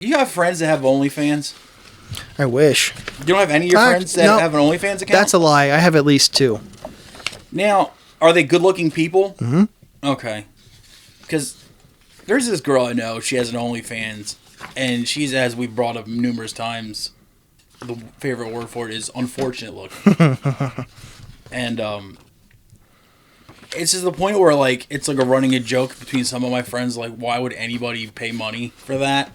You have friends that have OnlyFans? I wish. You don't have any of your friends that have an OnlyFans account? That's a lie. I have at least 2. Now, are they good-looking people? Mm-hmm. Okay. Because there's this girl I know. She has an OnlyFans, and she's, as we've brought up numerous times, the favorite word for it is unfortunate looking. And it's just the point where, like, it's like a running a joke between some of my friends, like, why would anybody pay money for that?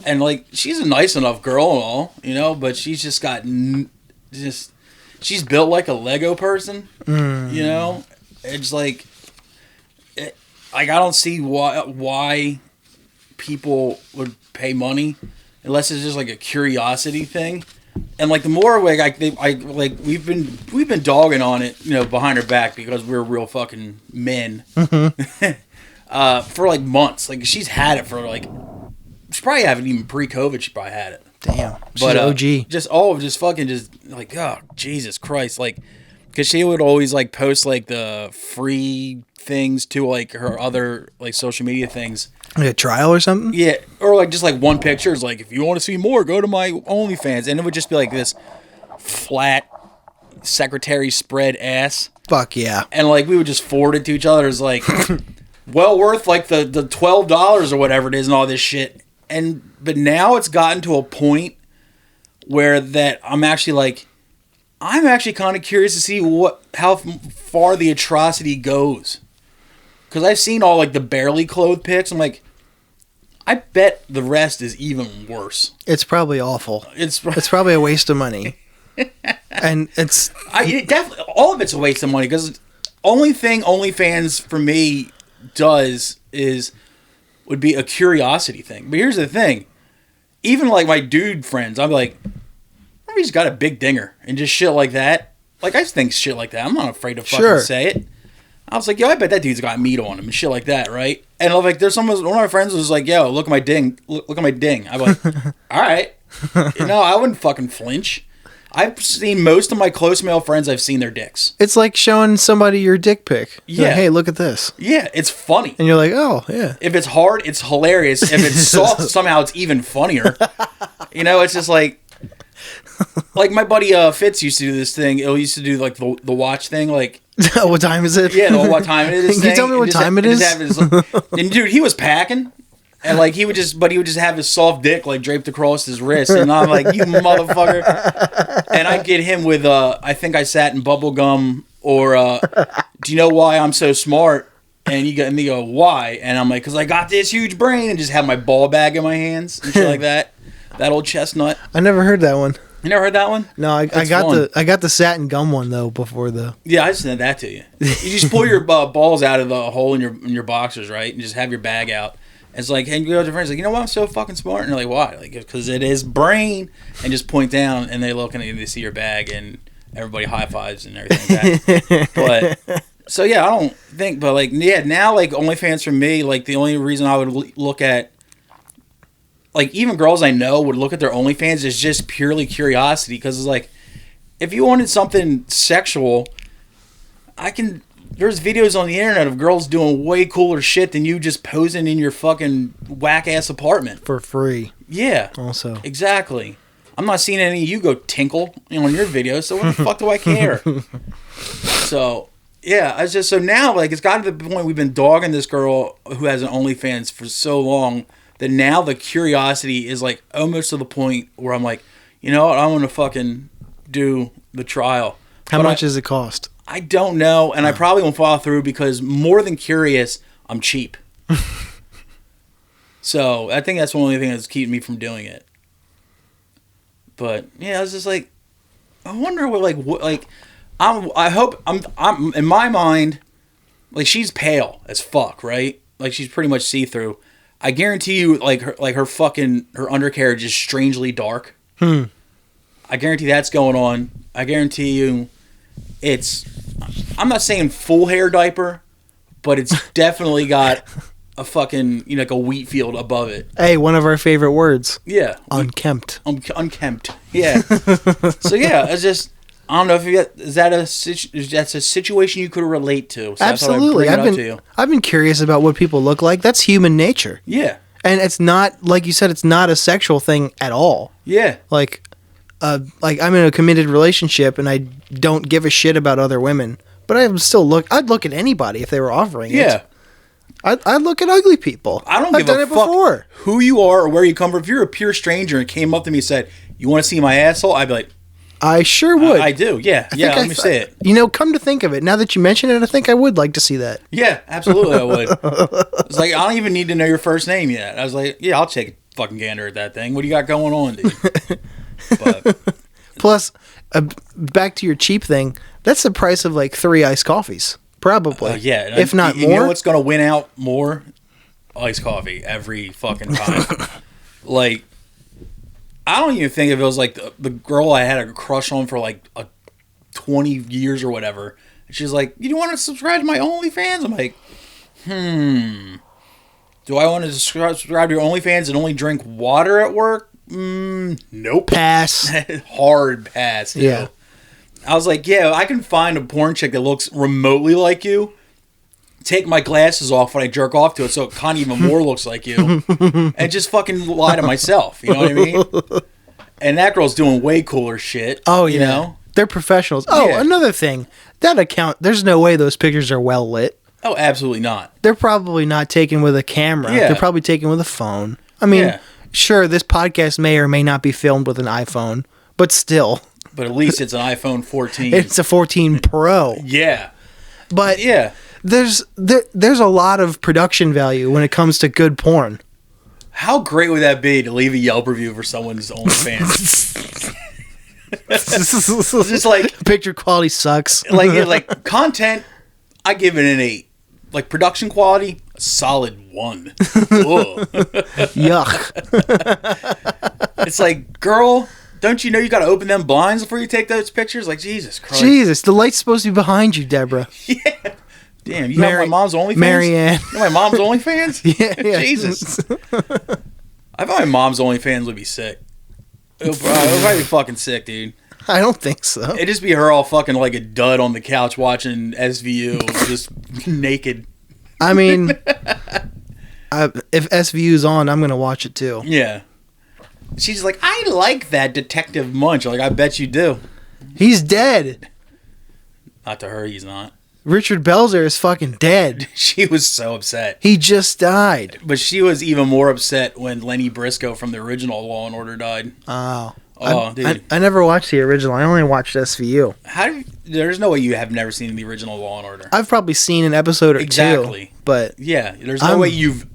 And, like, she's a nice enough girl and all, you know, but she's just got she's built like a Lego person, you know? It's like, I don't see why people would pay money unless it's just like a curiosity thing. And like the more like we've been dogging on it, you know, behind her back because we're real fucking men for like months. Like she's had it for like she probably haven't even pre-COVID. She probably had it. Damn, she's OG. Just fucking like oh Jesus Christ, like because she would always like post like the free things to like her other like social media things. Like a trial or something? Yeah, or like just like one picture is like, if you want to see more, go to my OnlyFans, and it would just be like this flat secretary spread ass. Fuck yeah! And like we would just forward it to each other as like, well worth like the $12 or whatever it is, and all this shit. But now it's gotten to a point where that I'm actually kind of curious to see how far the atrocity goes. Because I've seen all, like, the barely clothed pics. I'm like, I bet the rest is even worse. It's probably awful. It's probably a waste of money. And definitely, all of it's a waste of money. Because only thing OnlyFans, for me, would be a curiosity thing. But here's the thing. Even, like, my dude friends, I'm like, maybe he's got a big dinger. And just shit like that. Like, I think shit like that. I'm not afraid to fucking say it. I was like, yo, I bet that dude's got meat on him and shit like that, right? And I was like, one of my friends was like, yo, look at my ding. Look at my ding. I'm like, all right. You know, I wouldn't fucking flinch. I've seen most of my close male friends, I've seen their dicks. It's like showing somebody your dick pic. Yeah. Like, hey, look at this. Yeah, it's funny. And you're like, oh, yeah. If it's hard, it's hilarious. If it's soft, somehow it's even funnier. You know, it's just like my buddy Fitz used to do this thing. He used to do like the watch thing, like. What time is it? Yeah, what time it is. Can you tell me what time it is? And dude, he was packing, and like he would just have his soft dick like draped across his wrist, and I'm like, you motherfucker. And I get him with I think I sat in bubble gum, or do you know why I'm so smart? And they go, why? And I'm like, because I got this huge brain, and just have my ball bag in my hands and shit like that. That old chestnut. I never heard that one. You never heard that one? No, I got the satin gum one though before the. Yeah, I just sent that to you. You just pull your balls out of the hole in your boxers, right, and just have your bag out. And it's like, and you go to your friends like, you know what? I'm so fucking smart, and they're like, why? Like, because it is brain, and just point down, and they look and they see your bag, and everybody high fives and everything like that. But so yeah, I don't think, but like now like OnlyFans for me, like the only reason I would look at. Like, even girls I know would look at their OnlyFans as just purely curiosity. Because it's like, if you wanted something sexual, there's videos on the internet of girls doing way cooler shit than you just posing in your fucking whack-ass apartment. For free. Yeah. Also. Exactly. I'm not seeing any of you go tinkle on your videos, so what the fuck do I care? So, yeah, so now, like, it's gotten to the point we've been dogging this girl who has an OnlyFans for so long that now the curiosity is like almost to the point where I'm like, you know what, I want to fucking do the trial. How much does it cost? I don't know, and I probably won't follow through because more than curious, I'm cheap. So I think that's the only thing that's keeping me from doing it. But yeah, I was just like, I wonder I hope I'm in my mind, like she's pale as fuck, right? Like she's pretty much see-through. I guarantee you, like her undercarriage is strangely dark. I guarantee that's going on. I guarantee you, I'm not saying full hair diaper, but it's definitely got a fucking, like a wheat field above it. Hey, one of our favorite words. Yeah. Unkempt. Unkempt. Yeah. So yeah, it's just, I don't know if that's a situation you could relate to. So absolutely. I've been curious about what people look like. That's human nature. Yeah. And it's not, like you said, it's not a sexual thing at all. Yeah. Like I'm in a committed relationship and I don't give a shit about other women, but I'd look at anybody if they were offering it. Yeah. I'd look at ugly people. I've done it before. Who you are or where you come from. If you're a pure stranger and came up to me and said, "You want to see my asshole?" I'd be like, I sure would. I do. Yeah. Let me say it. You know, come to think of it, now that you mention it, I think I would like to see that. Yeah, absolutely I would. It's like, I don't even need to know your first name yet. I was like, yeah, I'll take a fucking gander at that thing. What do you got going on, dude? But plus, back to your cheap thing, that's the price of like 3 iced coffees. Probably. Yeah. If not more. You know what's going to win out more? Iced coffee every fucking time. Like, I don't even think if it was like the girl I had a crush on for like 20 years or whatever. She's like, "You want to subscribe to my OnlyFans?" I'm like, do I want to subscribe to your OnlyFans and only drink water at work? Nope. Pass. Hard pass. Dude. Yeah. I was like, yeah, I can find a porn chick that looks remotely like you. Take my glasses off when I jerk off to it so it kind of even more looks like you. And just fucking lie to myself. You know what I mean? And that girl's doing way cooler shit. Oh, yeah. You know? They're professionals. Oh, yeah. Another thing. That account, there's no way those pictures are well lit. Oh, absolutely not. They're probably not taken with a camera. Yeah. They're probably taken with a phone. I mean, sure, this podcast may or may not be filmed with an iPhone, but still. But at least it's an iPhone 14. It's a 14 Pro. Yeah. But there's a lot of production value when it comes to good porn. How great would that be to leave a Yelp review for someone's OnlyFans? Just like picture quality sucks. Like content, I give it an 8. Like production quality, a solid 1. Yuck. It's like, girl, don't you know you got to open them blinds before you take those pictures? Like, Jesus Christ. Jesus, the light's supposed to be behind you, Deborah. Yeah. Damn, you have my mom's OnlyFans? Marianne. You know my mom's OnlyFans? Yeah. Jesus. I thought my mom's OnlyFans would be sick. It would probably be fucking sick, dude. I don't think so. It'd just be her all fucking like a dud on the couch watching SVU, just naked. I mean, if SVU's on, I'm going to watch it too. Yeah. She's like, I like that Detective Munch. I'm like, I bet you do. He's dead. Not to her, he's not. Richard Belzer is fucking dead. She was so upset. He just died. But she was even more upset when Lenny Briscoe from the original Law and Order died. Dude. I never watched the original. I only watched SVU. There's no way you have never seen the original Law and Order. I've probably seen an episode or two. But yeah, there's no way you've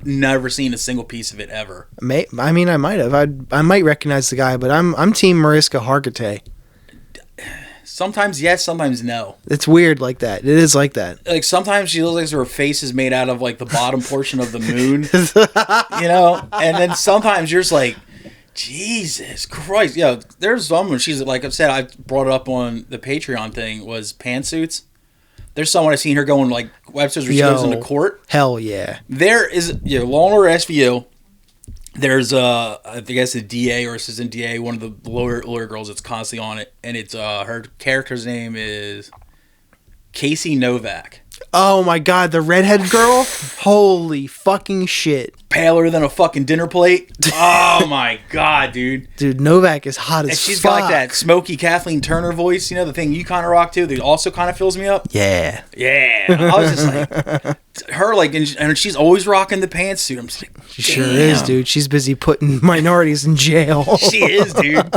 never seen a single piece of it ever. I mean, I might have. I might recognize the guy, but I'm Team Mariska Hargitay. Sometimes yes, sometimes no. It's weird like that. It is like that. Like sometimes she looks like her face is made out of like the bottom portion of the moon, you know. And then sometimes you're just like, Jesus Christ, yeah. There's someone she's like I said. I brought it up on the Patreon thing. Was pantsuits. There's someone I've seen her going like episodes where she goes into court. Hell yeah. There is Law and Order SVU. There's I guess a DA or assistant DA, one of the lawyer girls that's constantly on it, and it's her character's name is Casey Novak. Oh my god, the redhead girl? Holy fucking shit. Paler than a fucking dinner plate. Oh my god, dude. Dude, Novak is hot as fuck. And she's got like that smoky Kathleen Turner voice, you know, the thing you kind of rock to, that also kind of fills me up. Yeah. Yeah. I was just like, her, like, and she's always rocking the pantsuit. I'm just like, she sure is, dude. She's busy putting minorities in jail. She is, dude.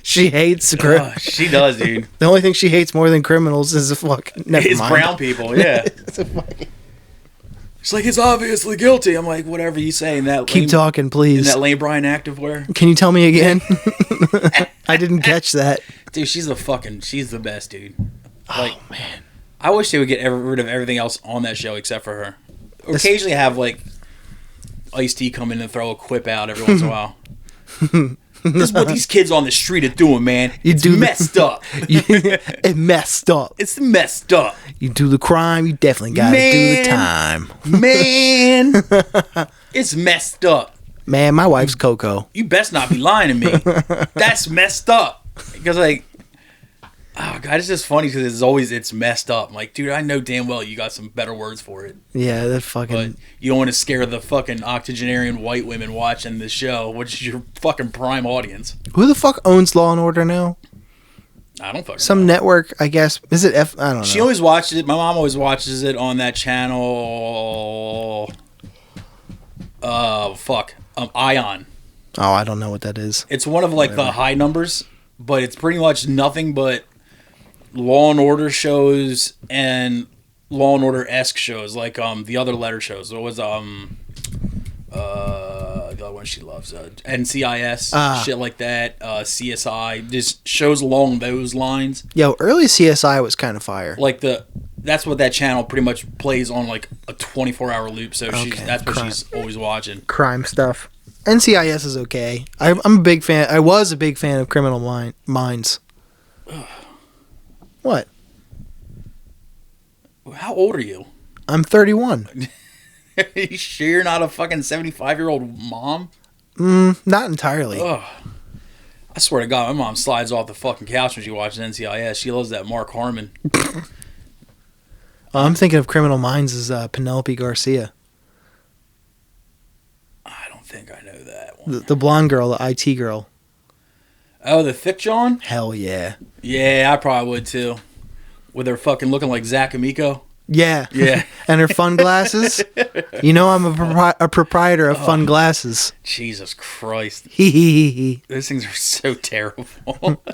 She hates criminals. She does, dude. The only thing she hates more than criminals is brown people, yeah. It's like, it's obviously guilty. I'm like, whatever you say in that. Keep talking, please. In that Lane Bryant activewear. Can you tell me again? I didn't catch that. Dude, she's the best, dude. Like, oh, man. I wish they would get rid of everything else on that show except for her. Occasionally have, like, Ice-T come in and throw a quip out every once in a while. This is what these kids on the street are doing, man. It's messed up. It's messed up. It's messed up. You do the crime, you definitely gotta do the time. Man. It's messed up. Man, my wife's Coco. You best not be lying to me. That's messed up. Because, like, Oh God, it's just funny because it's messed up. I'm like, dude, I know damn well you got some better words for it. Yeah, that fucking. But you don't want to scare the fucking octogenarian white women watching the show, which is your fucking prime audience. Who the fuck owns Law and Order now? I don't fucking Some know. network, I guess. Is it F? I don't know. She always watches it. My mom always watches it on that channel. Ion. Oh, I don't know what that is. It's one of like the high numbers, but it's pretty much nothing but Law and Order shows and Law and Order-esque shows, like the other letter shows. It was the other one she loves, NCIS, shit like that, CSI, just shows along those lines. Yo, early CSI was kind of fire. Like that's what that channel pretty much plays on, like a 24-hour loop. So that's what she's always watching. Crime stuff. NCIS is okay. I'm a big fan. I was a big fan of Criminal Minds. What? How old are you? I'm 31. Are you sure you're not a fucking 75-year-old mom? Not entirely. Ugh. I swear to God, my mom slides off the fucking couch when she watches NCIS. She loves that Mark Harmon. I'm thinking of Criminal Minds as Penelope Garcia. I don't think I know that one. The blonde girl, the IT girl. Oh, the thick John? Hell yeah. Yeah, I probably would too. With her fucking looking like Zach Amico. Yeah. Yeah. And her fun glasses. You know I'm a proprietor of fun glasses. Jesus Christ. Hee. Those things are so terrible.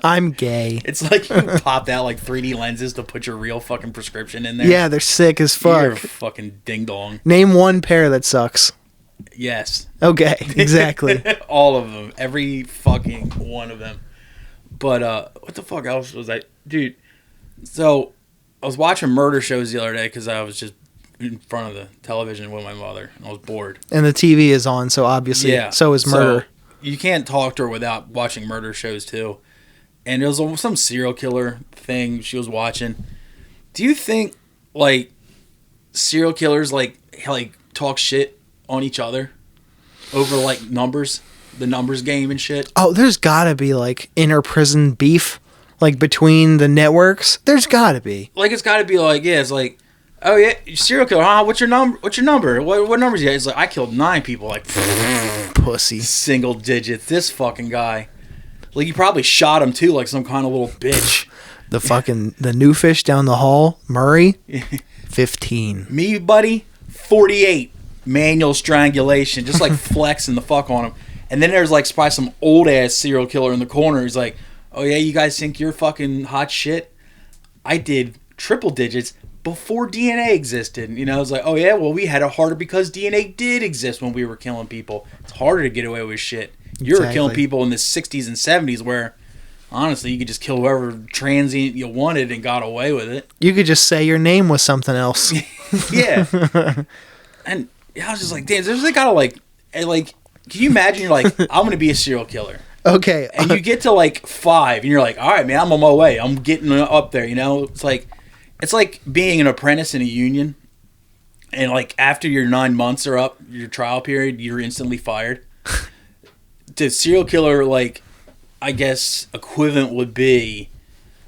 I'm gay. It's like you popped out like 3D lenses to put your real fucking prescription in there. Yeah, they're sick as fuck. You're a fucking ding dong. Name one pair that sucks. Yes. Okay, exactly. All of them. Every fucking one of them. But what the fuck else was I... Dude, so I was watching murder shows the other day because I was just in front of the television with my mother and I was bored. And the TV is on, so obviously so is murder. So you can't talk to her without watching murder shows too. And it was some serial killer thing she was watching. Do you think like serial killers like talk shit on each other over like numbers, the numbers game and shit? Oh, there's gotta be like inner prison beef, like between the networks. There's gotta be. Like it's gotta be like, yeah, it's like, oh yeah, serial killer, huh? What's your number? What numbers you got? It's like, I killed 9 people. Like, pussy. Single digits. This fucking guy. Like you probably shot him too, like some kind of little bitch. The new fish down the hall, Murray, 15. Me, buddy, 48. Manual strangulation, just like flexing the fuck on him. And then there's like probably some old ass serial killer in the corner. He's like, oh yeah, you guys think you're fucking hot shit? I did triple digits before DNA existed. You know, it's like, oh yeah, well we had it harder because DNA did exist when we were killing people. It's harder to get away with shit. You were killing people in the 60s and 70s where honestly you could just kill whoever transient you wanted and got away with it. You could just say your name was something else. Yeah. And I was just like, damn, there's like gotta like, can you imagine you're like, I'm gonna be a serial killer. Okay. And you get to like 5 and you're like, all right, man, I'm on my way. I'm getting up there, you know? It's like being an apprentice in a union. And like after your 9 months are up, your trial period, you're instantly fired. The serial killer, like, I guess equivalent would be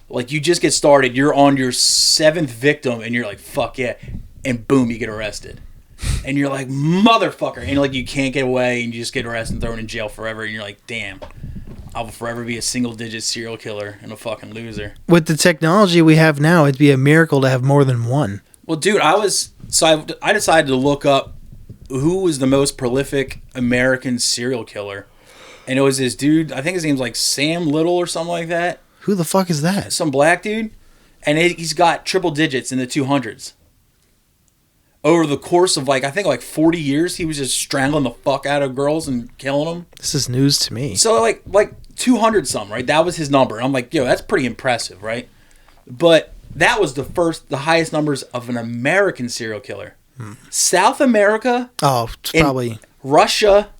like you just get started, you're on your 7th victim and you're like, fuck yeah. And boom, you get arrested. And you're like, motherfucker. And like you can't get away and you just get arrested and thrown in jail forever. And you're like, damn, I will forever be a single-digit serial killer and a fucking loser. With the technology we have now, it'd be a miracle to have more than one. Well, dude, I decided to look up who was the most prolific American serial killer. And it was this dude, I think his name's like Sam Little or something like that. Who the fuck is that? Some black dude. And he's got triple digits in the 200s. Over the course of like, I think like 40 years, he was just strangling the fuck out of girls and killing them. This is news to me. So like 200 something, right? That was his number. And I'm like, yo, that's pretty impressive, right? But that was the highest numbers of an American serial killer. South America. Oh, it's probably Russia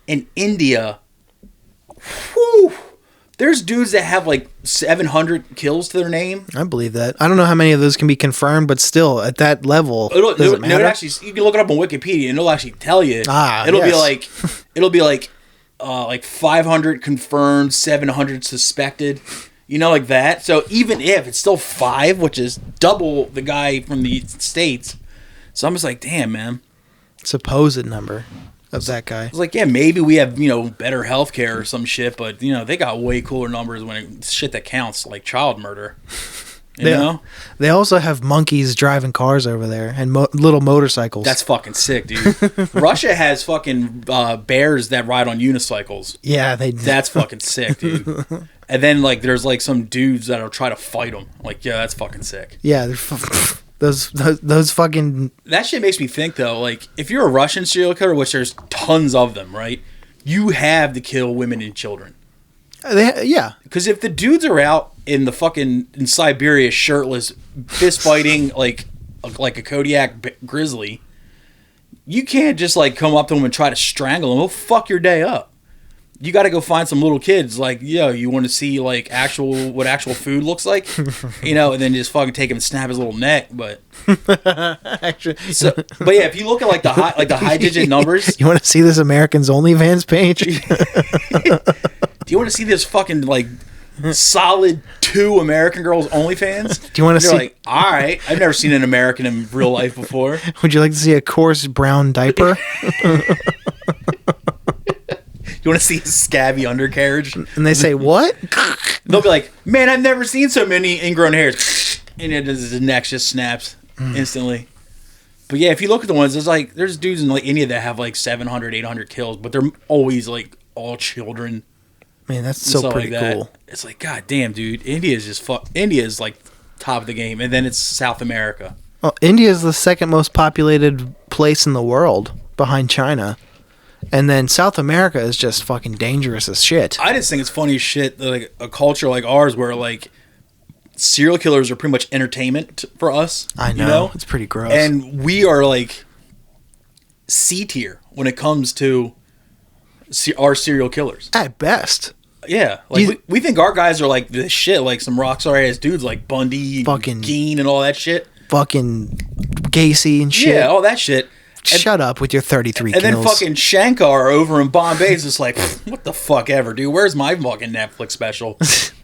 and India. Whew. There's dudes that have like 700 kills to their name. I believe that. I don't know how many of those can be confirmed, but still, at that level, does it matter? Actually, you can look it up on Wikipedia, and it'll actually tell you. It'll be like 500 confirmed, 700 suspected. You know, like that. So even if it's still 5, which is double the guy from the States. So I'm just like, damn, man. Supposed number of that guy. It's like, yeah, maybe we have, better healthcare or some shit, but, they got way cooler numbers when it's shit that counts, like child murder. You know? They also have monkeys driving cars over there and little motorcycles. That's fucking sick, dude. Russia has fucking bears that ride on unicycles. Yeah, they do. That's fucking sick, dude. And then, like, there's, like, some dudes that'll try to fight them. Like, yeah, that's fucking sick. Yeah, those fucking... That shit makes me think, though, like, if you're a Russian serial killer, which there's tons of them, right? You have to kill women and children. Yeah. Because if the dudes are out in Siberia shirtless, fist fighting like a Kodiak grizzly, you can't just like come up to them and try to strangle them. It'll fuck your day up. You got to go find some little kids like, yo, you want to see like what actual food looks like, and then just fucking take him and snap his little neck. But actually, but yeah, if you look at like the high digit numbers, you want to see this Americans OnlyFans page? Do you want to see this fucking like solid 2 American girls OnlyFans? Do you want to see? Like, all right, I've never seen an American in real life before. Would you like to see a coarse brown diaper? You want to see a scabby undercarriage? And they say what? They'll be like, man, I've never seen so many ingrown hairs. And his neck just snaps instantly. But yeah, if you look at the ones, there's dudes in like India that have like 700, 800 kills, but they're always like all children. Man, that's so pretty like cool. It's like, god damn, dude, India is like top of the game, and then it's South America. Well, India is the second most populated place in the world behind China. And then South America is just fucking dangerous as shit. I just think it's funny as shit that like a culture like ours where like serial killers are pretty much entertainment for us. I know. It's pretty gross. And we are like C tier when it comes to our serial killers. At best. Yeah. Like we think our guys are like this shit, like some rock star ass dudes like Bundy, fucking Gein and all that shit. Fucking Gacy and shit. Yeah, all that shit. Shut up with your 33 kills. And then fucking Shankar over in Bombay is just like, what the fuck ever, dude? Where's my fucking Netflix special?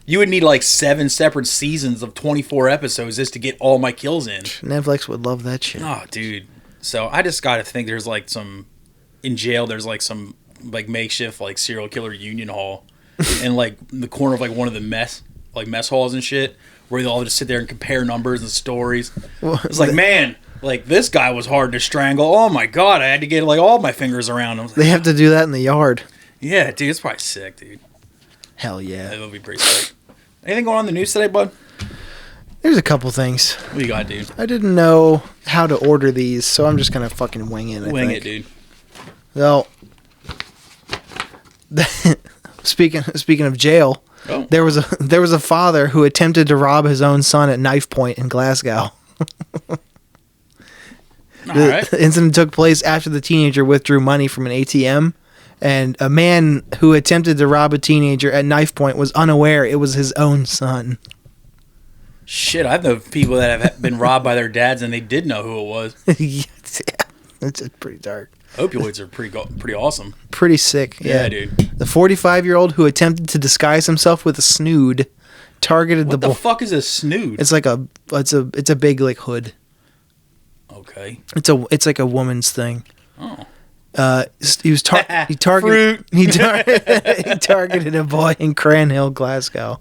You would need like 7 separate seasons of 24 episodes just to get all my kills in. Netflix would love that shit. Oh, dude. So I just gotta think there's like in jail, there's like some like makeshift like serial killer union hall in like the corner of like one of the mess halls and shit where they all just sit there and compare numbers and stories. It's like, man... Like, this guy was hard to strangle. Oh, my God. I had to get, like, all my fingers around him. They have to do that in the yard. Yeah, dude. It's probably sick, dude. Hell yeah. It would be pretty sick. Anything going on in the news today, bud? There's a couple things. What you got, dude? I didn't know how to order these, so I'm just going to fucking wing it, Wing it, dude. Well, speaking of jail, there was a father who attempted to rob his own son at knife point in Glasgow. The incident took place after the teenager withdrew money from an ATM, and a man who attempted to rob a teenager at knife point was unaware it was his own son. Shit, I know people that have been robbed by their dads and they did know who it was. Yeah, it's pretty dark. Opioids are pretty awesome. Pretty sick. Yeah, dude. The 45-year-old who attempted to disguise himself with a snood targeted What the fuck is a snood? It's like it's a big like hood. Okay. It's like a woman's thing. Oh. He targeted a boy in Cranhill, Glasgow.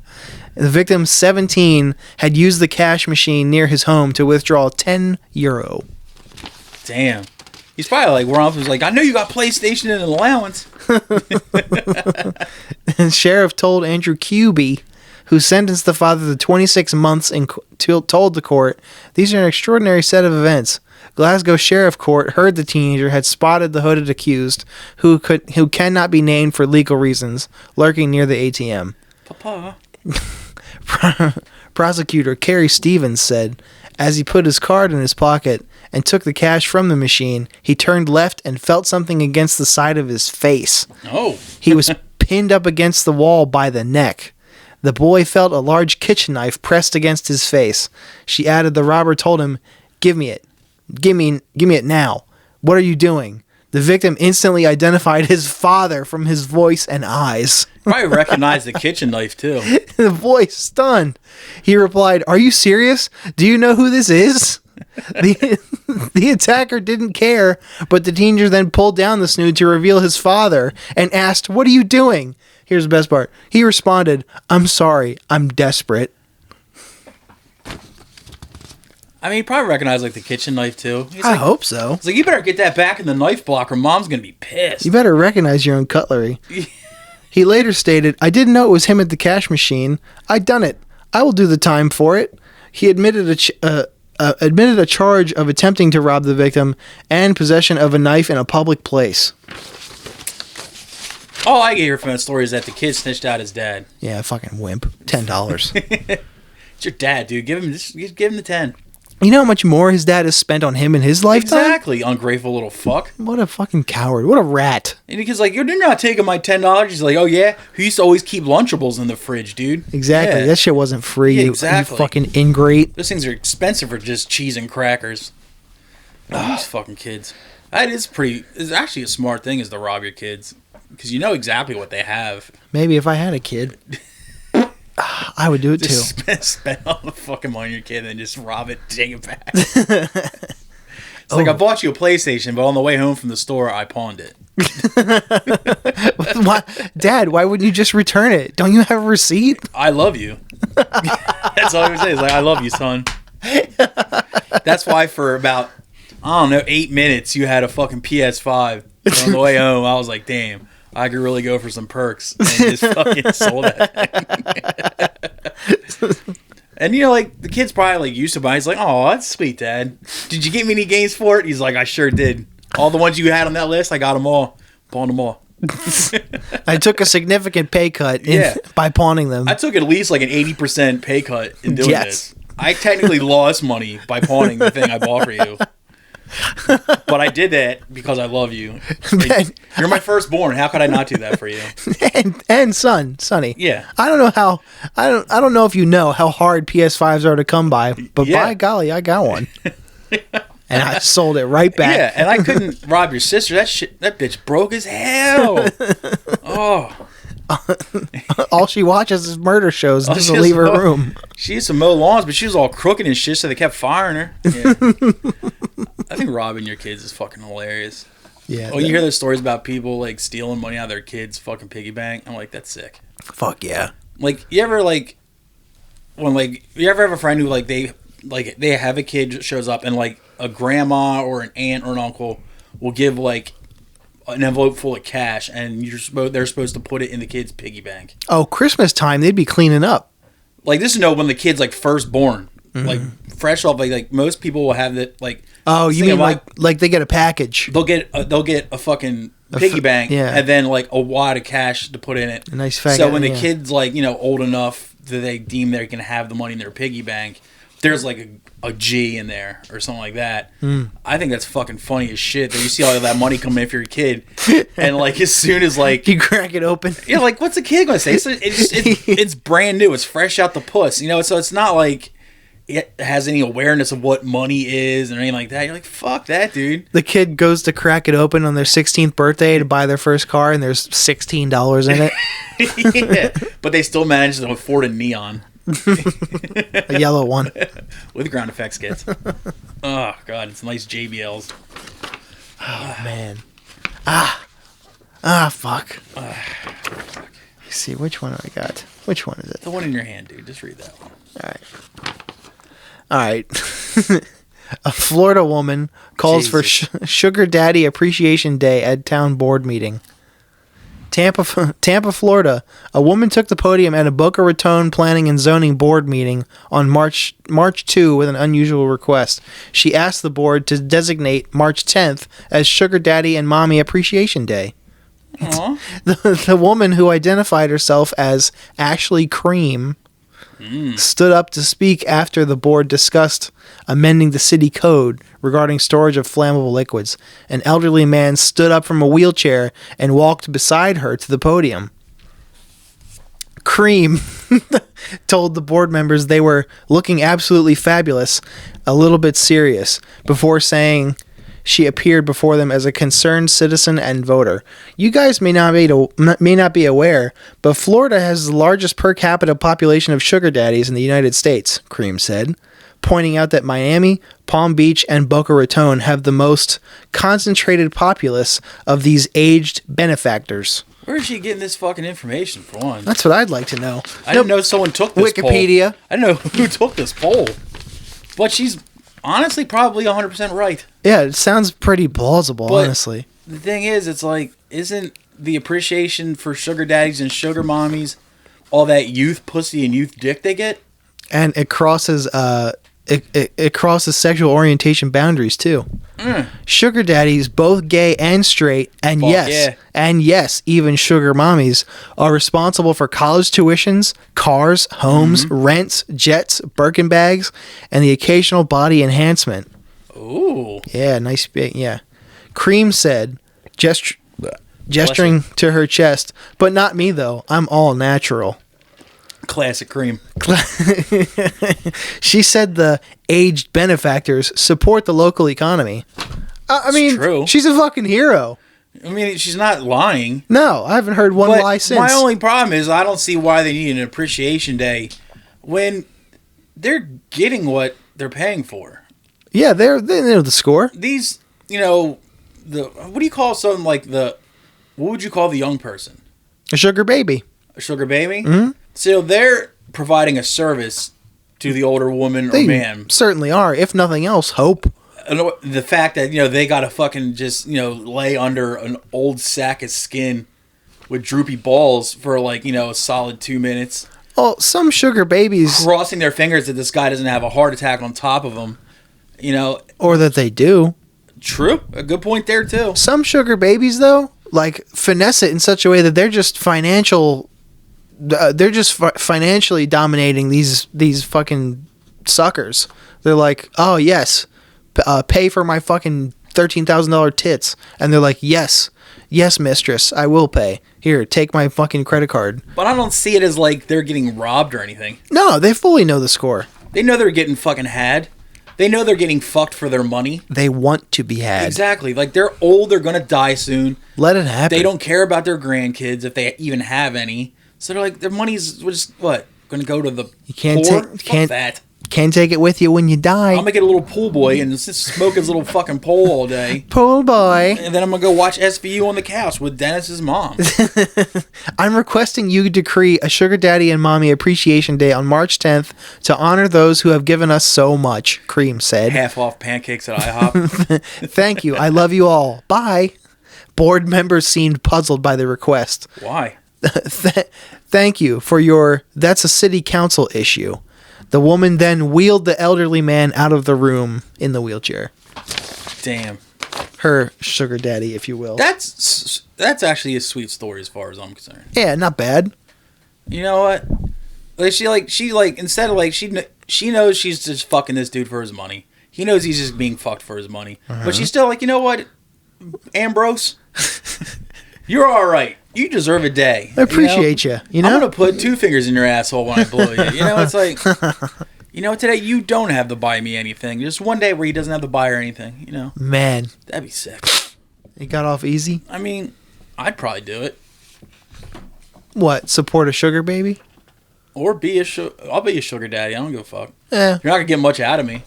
The victim, 17, had used the cash machine near his home to withdraw €10. Damn. He's probably like, where else was like, I know you got PlayStation in an allowance. And sheriff told Andrew Cuby, who sentenced the father to 26 months and told the court, "These are an extraordinary set of events." Glasgow Sheriff Court heard the teenager had spotted the hooded accused, who cannot be named for legal reasons, lurking near the ATM. Papa. Prosecutor Kerry Stevens said, as he put his card in his pocket and took the cash from the machine, he turned left and felt something against the side of his face. Oh. He was pinned up against the wall by the neck. The boy felt a large kitchen knife pressed against his face. She added the robber told him, "Give me it. Give me it now. What are you doing?" The victim instantly identified his father from his voice and eyes. Probably recognized the kitchen knife, too. The boy stunned. He replied, "Are you serious? Do you know who this is?" The attacker didn't care, but the teenager then pulled down the snood to reveal his father and asked, "What are you doing?" Here's the best part. He responded, "I'm sorry. I'm desperate." I mean, he probably recognized, like, the kitchen knife, too. I hope so. It's like, you better get that back in the knife block or mom's going to be pissed. You better recognize your own cutlery. He later stated, "I didn't know it was him at the cash machine. I done it. I will do the time for it." He admitted a charge of attempting to rob the victim and possession of a knife in a public place. All I hear from that story is that the kid snitched out his dad. Yeah, fucking wimp. $10. It's your dad, dude. Give him the 10. You know how much more his dad has spent on him in his lifetime? Exactly, ungrateful little fuck. What a fucking coward. What a rat. And the kid's like, "You're not taking my $10. He's like, "Oh, yeah? He used to always keep Lunchables in the fridge, dude." Exactly. Yeah. That shit wasn't free, Yeah, you exactly. fucking ingrate. Those things are expensive for just cheese and crackers. These fucking kids. It's actually a smart thing is to rob your kids. Because you know exactly what they have. Maybe if I had a kid, I would do it Just too. spend all the fucking money on your kid and then just rob it, take it back. It's like, I bought you a PlayStation, but on the way home from the store, I pawned it. Why, Dad, why wouldn't you just return it? Don't you have a receipt? I love you. That's all he would say. He's like, "I love you, son." That's why for about, I don't know, 8 minutes, you had a fucking PS5. And on the way home, I was like, damn, I could really go for some perks. And just fucking sold that thing. And, you know, like, the kid's probably, like, used to buy. He's like, "Oh, that's sweet, Dad. Did you get me any games for it?" He's like, "I sure did. All the ones you had on that list, I got them all. Pawned them all." I took a significant pay cut by pawning them. I took at least, like, an 80% pay cut in doing this. I technically lost money by pawning the thing I bought for you. But I did that because I love you. You're my firstborn. How could I not do that for you? and Sonny. Yeah. I don't know if you know how hard PS5s are to come by, but by golly, I got one. And I sold it right back. Yeah, and I couldn't rob your sister. That bitch broke as hell. Oh. All she watches is murder shows and doesn't leave her room. She used to mow lawns, but she was all crooked and shit, so they kept firing her. Yeah. I think robbing your kids is fucking hilarious. Yeah. Oh, you hear those stories about people like stealing money out of their kids' fucking piggy bank? I'm like, that's sick. Fuck yeah. Like, you ever have a friend who they have a kid that shows up and like a grandma or an aunt or an uncle will give like an envelope full of cash and they're supposed to put it in the kid's piggy bank. Oh, Christmas time, they'd be cleaning up. Like, this is when the kid's like first born. Mm-hmm. Like fresh off, like most people will have that like. Oh, you mean like they get a package? They'll get a fucking piggy bank, and then like a wad of cash to put in it. A nice faggot. So when the kid's like old enough that they deem they can have the money in their piggy bank, there's like a G in there or something like that. I think that's fucking funny as shit that you see all of that money come in if you're a kid, and like as soon as like you crack it open, you're like, what's the kid gonna say? It's brand new. It's fresh out the puss, so it's not like it has any awareness of what money is or anything like that. You're like, fuck that, dude. The kid goes to crack it open on their 16th birthday to buy their first car, and there's $16 in it. Yeah, but they still managed to afford a neon. A yellow one. With ground effects kits. Oh, God, it's nice JBLs. Oh, man. Fuck. Let's see, which one do I got? Which one is it? The one in your hand, dude. Just read that one. All right. A Florida woman calls for Sugar Daddy Appreciation Day at town board meeting. Tampa, Florida. A woman took the podium at a Boca Raton Planning and Zoning Board meeting on March 2 with an unusual request. She asked the board to designate March 10th as Sugar Daddy and Mommy Appreciation Day. The woman, who identified herself as Ashley Cream, stood up to speak after the board discussed amending the city code regarding storage of flammable liquids. An elderly man stood up from a wheelchair and walked beside her to the podium. Cream told the board members they were looking absolutely fabulous, a little bit serious, before saying she appeared before them as a concerned citizen and voter. You guys may not be aware, but Florida has the largest per capita population of sugar daddies in the United States, Cream said, pointing out that Miami, Palm Beach, and Boca Raton have the most concentrated populace of these aged benefactors. Where is she getting this fucking information, for one? That's what I'd like to know. I didn't know someone took this Wikipedia. poll. I didn't know who took this poll. But she's honestly probably 100% right. Yeah, it sounds pretty plausible, But honestly. the thing is, it's like, isn't the appreciation for sugar daddies and sugar mommies all that youth pussy and youth dick they get? And it crosses it crosses sexual orientation boundaries too. Sugar daddies, both gay and straight, and yes, even sugar mommies are responsible for college tuitions, cars, homes, rents, jets, Birkin bags, and the occasional body enhancement. Ooh. Yeah, nice big, yeah. Cream said, gesturing to her chest, but not me though. I'm all natural. Classic Cream. She said the aged benefactors support the local economy. I mean, true. She's a fucking hero. I mean, she's not lying. No, I haven't heard one lie since. My only problem is I don't see why they need an appreciation day when they're getting what they're paying for. Yeah, they know the score. These, what do you call something like what would you call the young person? A sugar baby. A sugar baby? Mm-hmm. So they're providing a service to the older woman or man. Certainly are. If nothing else, hope. The fact that, they got to fucking just, lay under an old sack of skin with droopy balls for a solid 2 minutes. Well, some sugar babies... Crossing their fingers that this guy doesn't have a heart attack on top of them, Or that they do. True. A good point there, too. Some sugar babies, though, finesse it in such a way that they're just financially dominating these fucking suckers. They're like, oh yes, pay for my fucking $13,000 tits, and they're like, yes, mistress, I will pay. Here, take my fucking credit card. But I don't see it as like they're getting robbed or anything. No, they fully know the score. They know they're getting fucking had. They know they're getting fucked for their money. They want to be had. Exactly. Like, they're old, they're gonna die soon. Let it happen. They don't care about their grandkids if they even have any. So they're like, their money's just what? Gonna go to the poor? Can't take it with you when you die. I'm gonna get a little pool boy and just smoke his little fucking pole all day. Pool boy. And then I'm gonna go watch SVU on the couch with Dennis's mom. I'm requesting you decree a Sugar Daddy and Mommy Appreciation Day on March 10th to honor those who have given us so much, Cream said. Half off pancakes at IHOP. Thank you. I love you all. Bye. Board members seemed puzzled by the request. Why? Thank you for that's a city council issue. The woman then wheeled the elderly man out of the room in the wheelchair. Damn. Her sugar daddy, if you will. That's actually a sweet story as far as I'm concerned. Yeah, not bad. You know what? Instead of she knows she's just fucking this dude for his money. He knows he's just being fucked for his money. Uh-huh. But she's still like, you know what, Ambrose? You're all right. You deserve a day. I appreciate you. I'm going to put 2 fingers in your asshole when I blow you. It's like, today you don't have to buy me anything. Just one day where he doesn't have to buy her anything, Man. That'd be sick. It got off easy? I mean, I'd probably do it. What? Support a sugar baby? Or I'll be a sugar daddy. I don't give a fuck. Yeah. You're not going to get much out of me.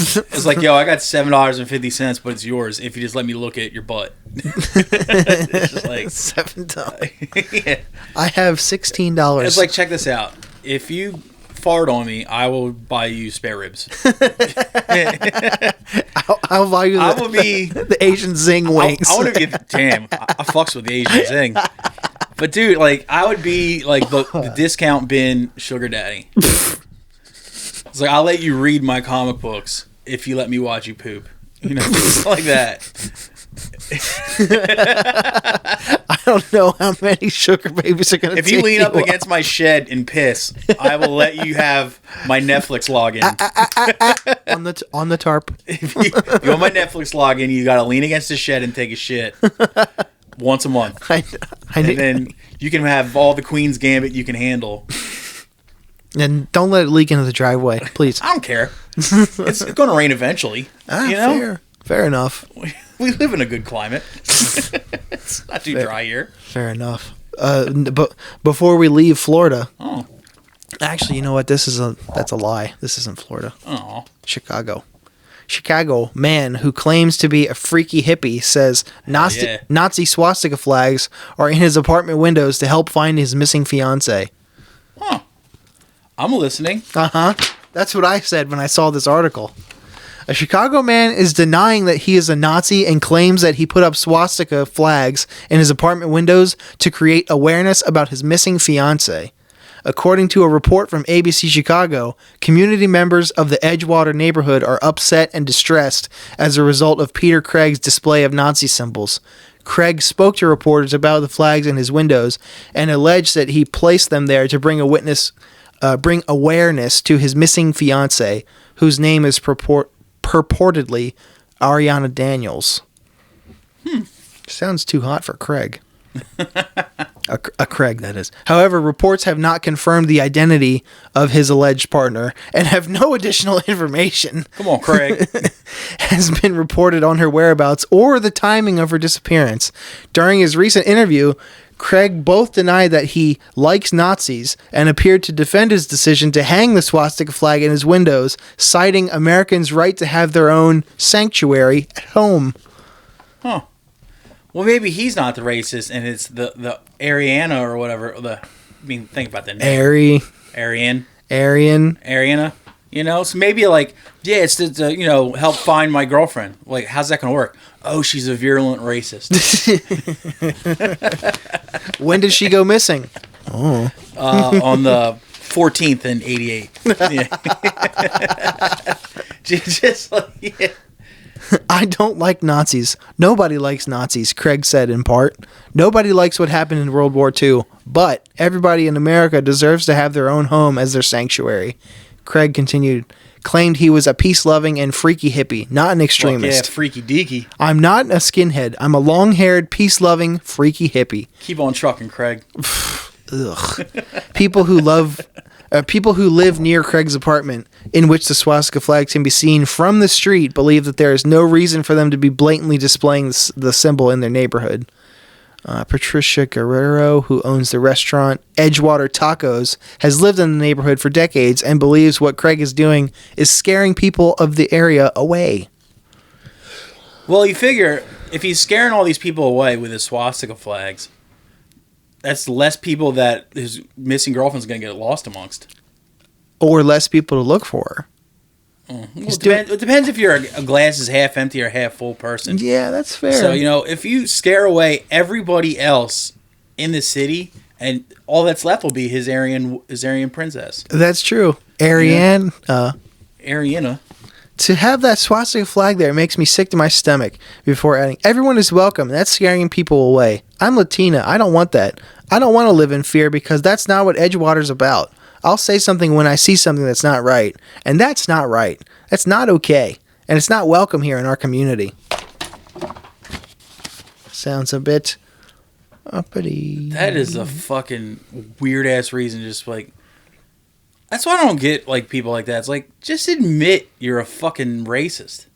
It's like, yo, I got $7.50, but it's yours if you just let me look at your butt. It's just like $7. Yeah. I have $16. It's like, check this out. If you fart on me, I will buy you spare ribs. I'll buy you the Asian Zing wings. I want to get damn. I fucks with the Asian Zing. But dude, I would be like the discount bin sugar daddy. It's like, I'll let you read my comic books if you let me watch you poop. Just like that. I don't know how many sugar babies are going to If you lean up against my shed and piss, I will let you have my Netflix login. On the tarp. If you want my Netflix login, you got to lean against the shed and take a shit once a month. And then you can have all the Queen's Gambit you can handle. And don't let it leak into the driveway, please. I don't care. It's going to rain eventually. You know? Fair enough. We live in a good climate. It's not too dry here. Fair enough. But before we leave Florida... Oh. Actually, you know what? That's a lie. This isn't Florida. Oh. Chicago man who claims to be a freaky hippie says Nazi swastika flags are in his apartment windows to help find his missing fiance. Huh. I'm listening. That's what I said when I saw this article. A Chicago man is denying that he is a Nazi and claims that he put up swastika flags in his apartment windows to create awareness about his missing fiance. According to a report from ABC Chicago, community members of the Edgewater neighborhood are upset and distressed as a result of Peter Craig's display of Nazi symbols. Craig spoke to reporters about the flags in his windows and alleged that he placed them there to bring awareness to his missing fiancée, whose name is purportedly Ariana Daniels. Sounds too hot for Craig. A Craig, that is. However, reports have not confirmed the identity of his alleged partner and have no additional information. Come on, Craig. Has been reported on her whereabouts or the timing of her disappearance. During his recent interview, Craig both denied that he likes Nazis and appeared to defend his decision to hang the swastika flag in his windows, citing Americans' right to have their own sanctuary at home. Huh. Well, maybe he's not the racist, and it's the Ariana or whatever. Think about that name. Ariana. You know, so maybe it's to help find my girlfriend. Like, how's that gonna work? Oh, she's a virulent racist. When did she go missing? Oh, on the 14th in '88. Yeah. Just I don't like Nazis. Nobody likes Nazis, Craig said in part. Nobody likes what happened in World War II, but everybody in America deserves to have their own home as their sanctuary. Craig claimed he was a peace-loving and freaky hippie, not an extremist. Yeah, freaky deaky. I'm not a skinhead. I'm a long-haired, peace-loving, freaky hippie. Keep on trucking, Craig. Ugh. People who live near Craig's apartment, in which the swastika flags can be seen from the street, believe that there is no reason for them to be blatantly displaying the symbol in their neighborhood. Patricia Guerrero, who owns the restaurant Edgewater Tacos, has lived in the neighborhood for decades and believes what Craig is doing is scaring people of the area away. Well, you figure if he's scaring all these people away with his swastika flags, that's less people that his missing girlfriend's going to get lost amongst. Or less people to look for her. Well, it depends if you're a glass is half empty or half full person. Yeah, that's fair. So, if you scare away everybody else in the city, and all that's left will be his Aryan princess. That's true. Ariana. To have that swastika flag there makes me sick to my stomach, before adding, everyone is welcome. That's scaring people away. I'm Latina. I don't want that. I don't want to live in fear because that's not what Edgewater's about. I'll say something when I see something that's not right. And that's not right. That's not okay. And it's not welcome here in our community. Sounds a bit uppity. That is a fucking weird-ass reason. Just that's why I don't get people like that. It's just admit you're a fucking racist.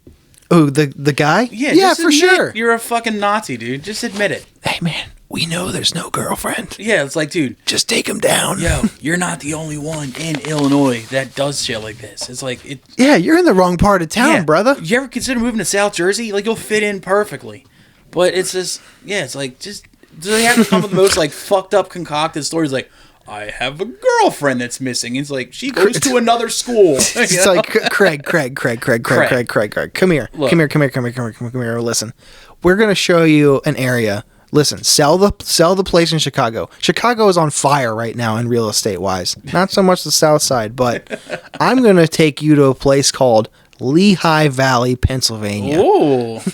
Oh, the guy? Yeah, for sure. You're a fucking Nazi, dude. Just admit it. Hey, man. We know there's no girlfriend. Yeah, it's dude. Just take him down. Yo, you're not the only one in Illinois that does shit like this. It's Yeah, you're in the wrong part of town, brother. You ever consider moving to South Jersey? You'll fit in perfectly. But it's just, just, do they have to come with the most, fucked up, concocted stories I have a girlfriend that's missing. It's she goes to another school. It's Craig. Come here. Look. Come here. Listen. We're going to show you an area. Listen, sell the place in Chicago. Chicago is on fire right now in real estate wise. Not so much the South Side, but I'm going to take you to a place called Lehigh Valley, Pennsylvania. Oh,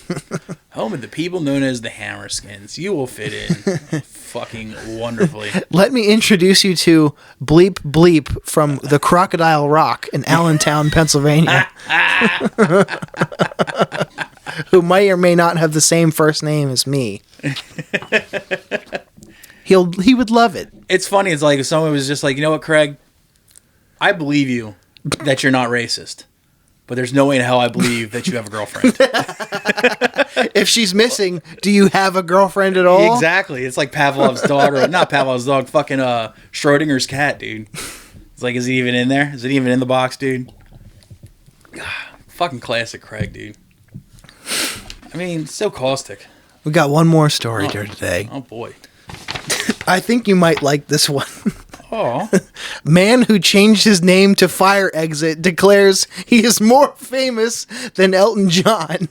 home of the people known as the Hammerskins. You will fit in fucking wonderfully. Let me introduce you to Bleep Bleep from the Crocodile Rock in Allentown, Pennsylvania. Who may or may not have the same first name as me. He would love it. It's funny. It's if someone was just you know what, Craig? I believe you that you're not racist. but there's no way in hell I believe that you have a girlfriend. If she's missing, do you have a girlfriend at all? Exactly. It's like Pavlov's dog, or not Pavlov's dog, fucking Schrodinger's cat, dude. It's like, is it even in there? Is it even in the box, dude? Fucking classic Craig, dude. I mean, so caustic. We got one more story here today. Oh, boy. I think you might like this one. Oh. Man who changed his name to Fire Exit declares he is more famous than Elton John.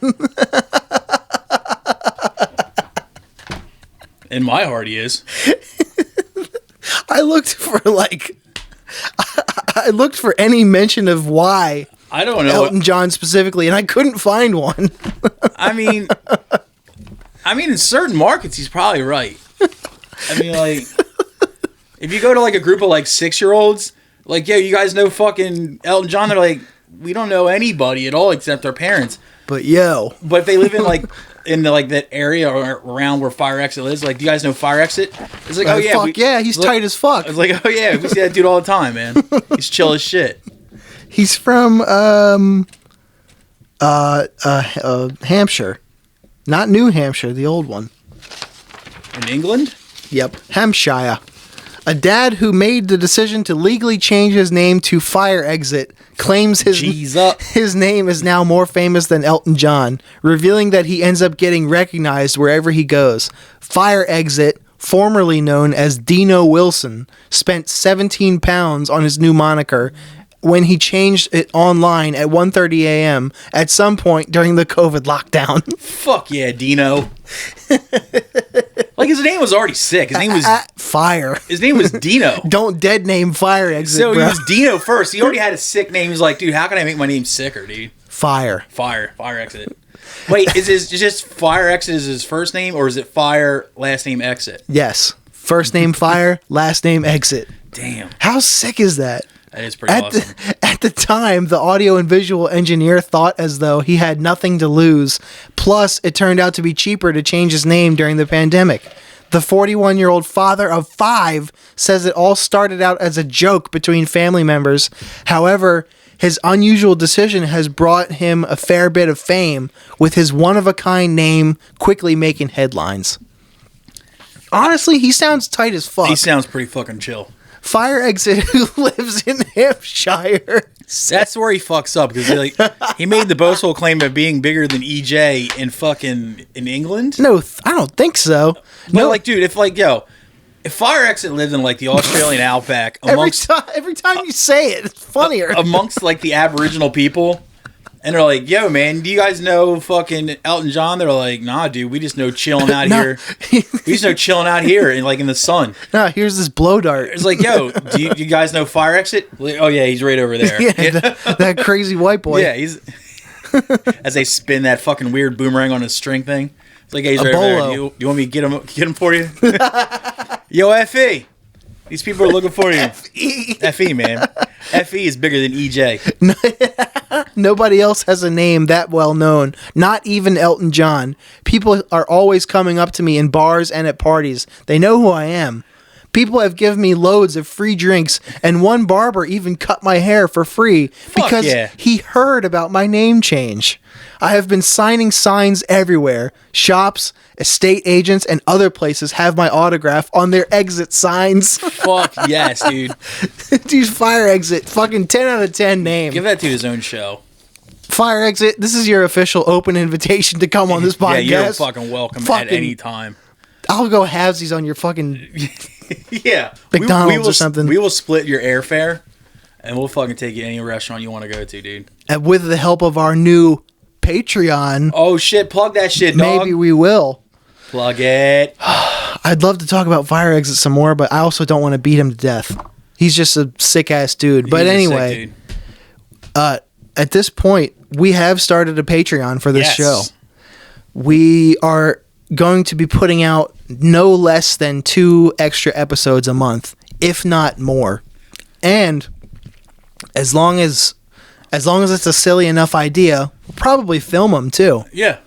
In my heart, he is. I looked for any mention of why. I don't know. Elton John specifically, and I couldn't find one. I mean, in certain markets, he's probably right. I mean, like, if you go to, like, a group of, like, 6-year-olds, like, yo, you guys know fucking Elton John? They're like, we don't know anybody at all except our parents. But, yo. But if they live in, like, that area or around where Fire Exit lives, like, do you guys know Fire Exit? It's like, oh, yeah. Fuck yeah, he's tight as fuck. It's like, oh, yeah, we see that dude all the time, man. He's chill as shit. He's from, Hampshire. Not New Hampshire, the old one. In England? Yep, Hampshire. A dad who made the decision to legally change his name to Fire Exit claims his name is now more famous than Elton John, revealing that he ends up getting recognized wherever he goes. Fire Exit, formerly known as Dino Wilson, spent £17 on his new moniker when he changed it online at 1:30 a.m. at some point during the COVID lockdown. Fuck yeah, Dino. Like, his name was already sick. His name was Fire. His name was Dino. Don't dead name Fire Exit, So bro. he was Dino first. He already had a sick name. He's like, dude, how can I make my name sicker, dude? Fire Exit. Wait, is just Fire Exit is his first name, or is it Fire last name Exit? Yes. First name Fire, last name Exit. Damn. How sick is that? That is pretty awesome. At the time, the audio and visual engineer thought as though he had nothing to lose. Plus, it turned out to be cheaper to change his name during the pandemic. The 41-year-old father of 5 says it all started out as a joke between family members. However, his unusual decision has brought him a fair bit of fame, with his one-of-a-kind name quickly making headlines. Honestly, he sounds tight as fuck. He sounds pretty fucking chill. Fire Exit, who lives in Hampshire. That's where he fucks up, because he made the boastful claim of being bigger than EJ in England. No, I don't think so. But No, like, dude, if Fire Exit lived in, like, the Australian outback every time you say it, it's funnier. amongst, like, the Aboriginal people, and they're like, yo, man, do you guys know fucking Elton John? They're like, nah, dude, we just know chilling out here. We just know chilling out here in the sun. No, here's this blow dart. It's like, yo, do you guys know Fire Exit? Like, oh, yeah, he's right over there. Yeah, that crazy white boy. Yeah, he's... As they spin that fucking weird boomerang on his string thing. It's like, hey, he's right over there. Do you want me to get him for you? Yo, F.E. These people are looking for you. F.E., man. F.E. is bigger than E.J. Nobody else has a name that well known. Not even Elton John. People are always coming up to me in bars and at parties. They know who I am. People have given me loads of free drinks, and one barber even cut my hair for free because he heard about my name change. I have been signing signs everywhere. Shops, estate agents, and other places have my autograph on their exit signs. Fuck yes, dude. Dude's Fire Exit. Fucking 10 out of 10 name. Give that to his own show. Fire Exit, this is your official open invitation to come on this podcast. Yeah, you're fucking welcome at any time. I'll go halvesies on your fucking... Yeah. McDonald's or something. We will split your airfare, and we'll fucking take you to any restaurant you want to go to, dude. And with the help of our new Patreon... Oh, shit. Plug that shit, dog. Maybe we will. Plug it. I'd love to talk about Fire Exit some more, but I also don't want to beat him to death. He's just a sick-ass dude. But anyway, at this point, we have started a Patreon for this show. We are going to be putting out no less than 2 extra episodes a month, if not more. And as long as it's a silly enough idea, we'll probably film them too. Yeah.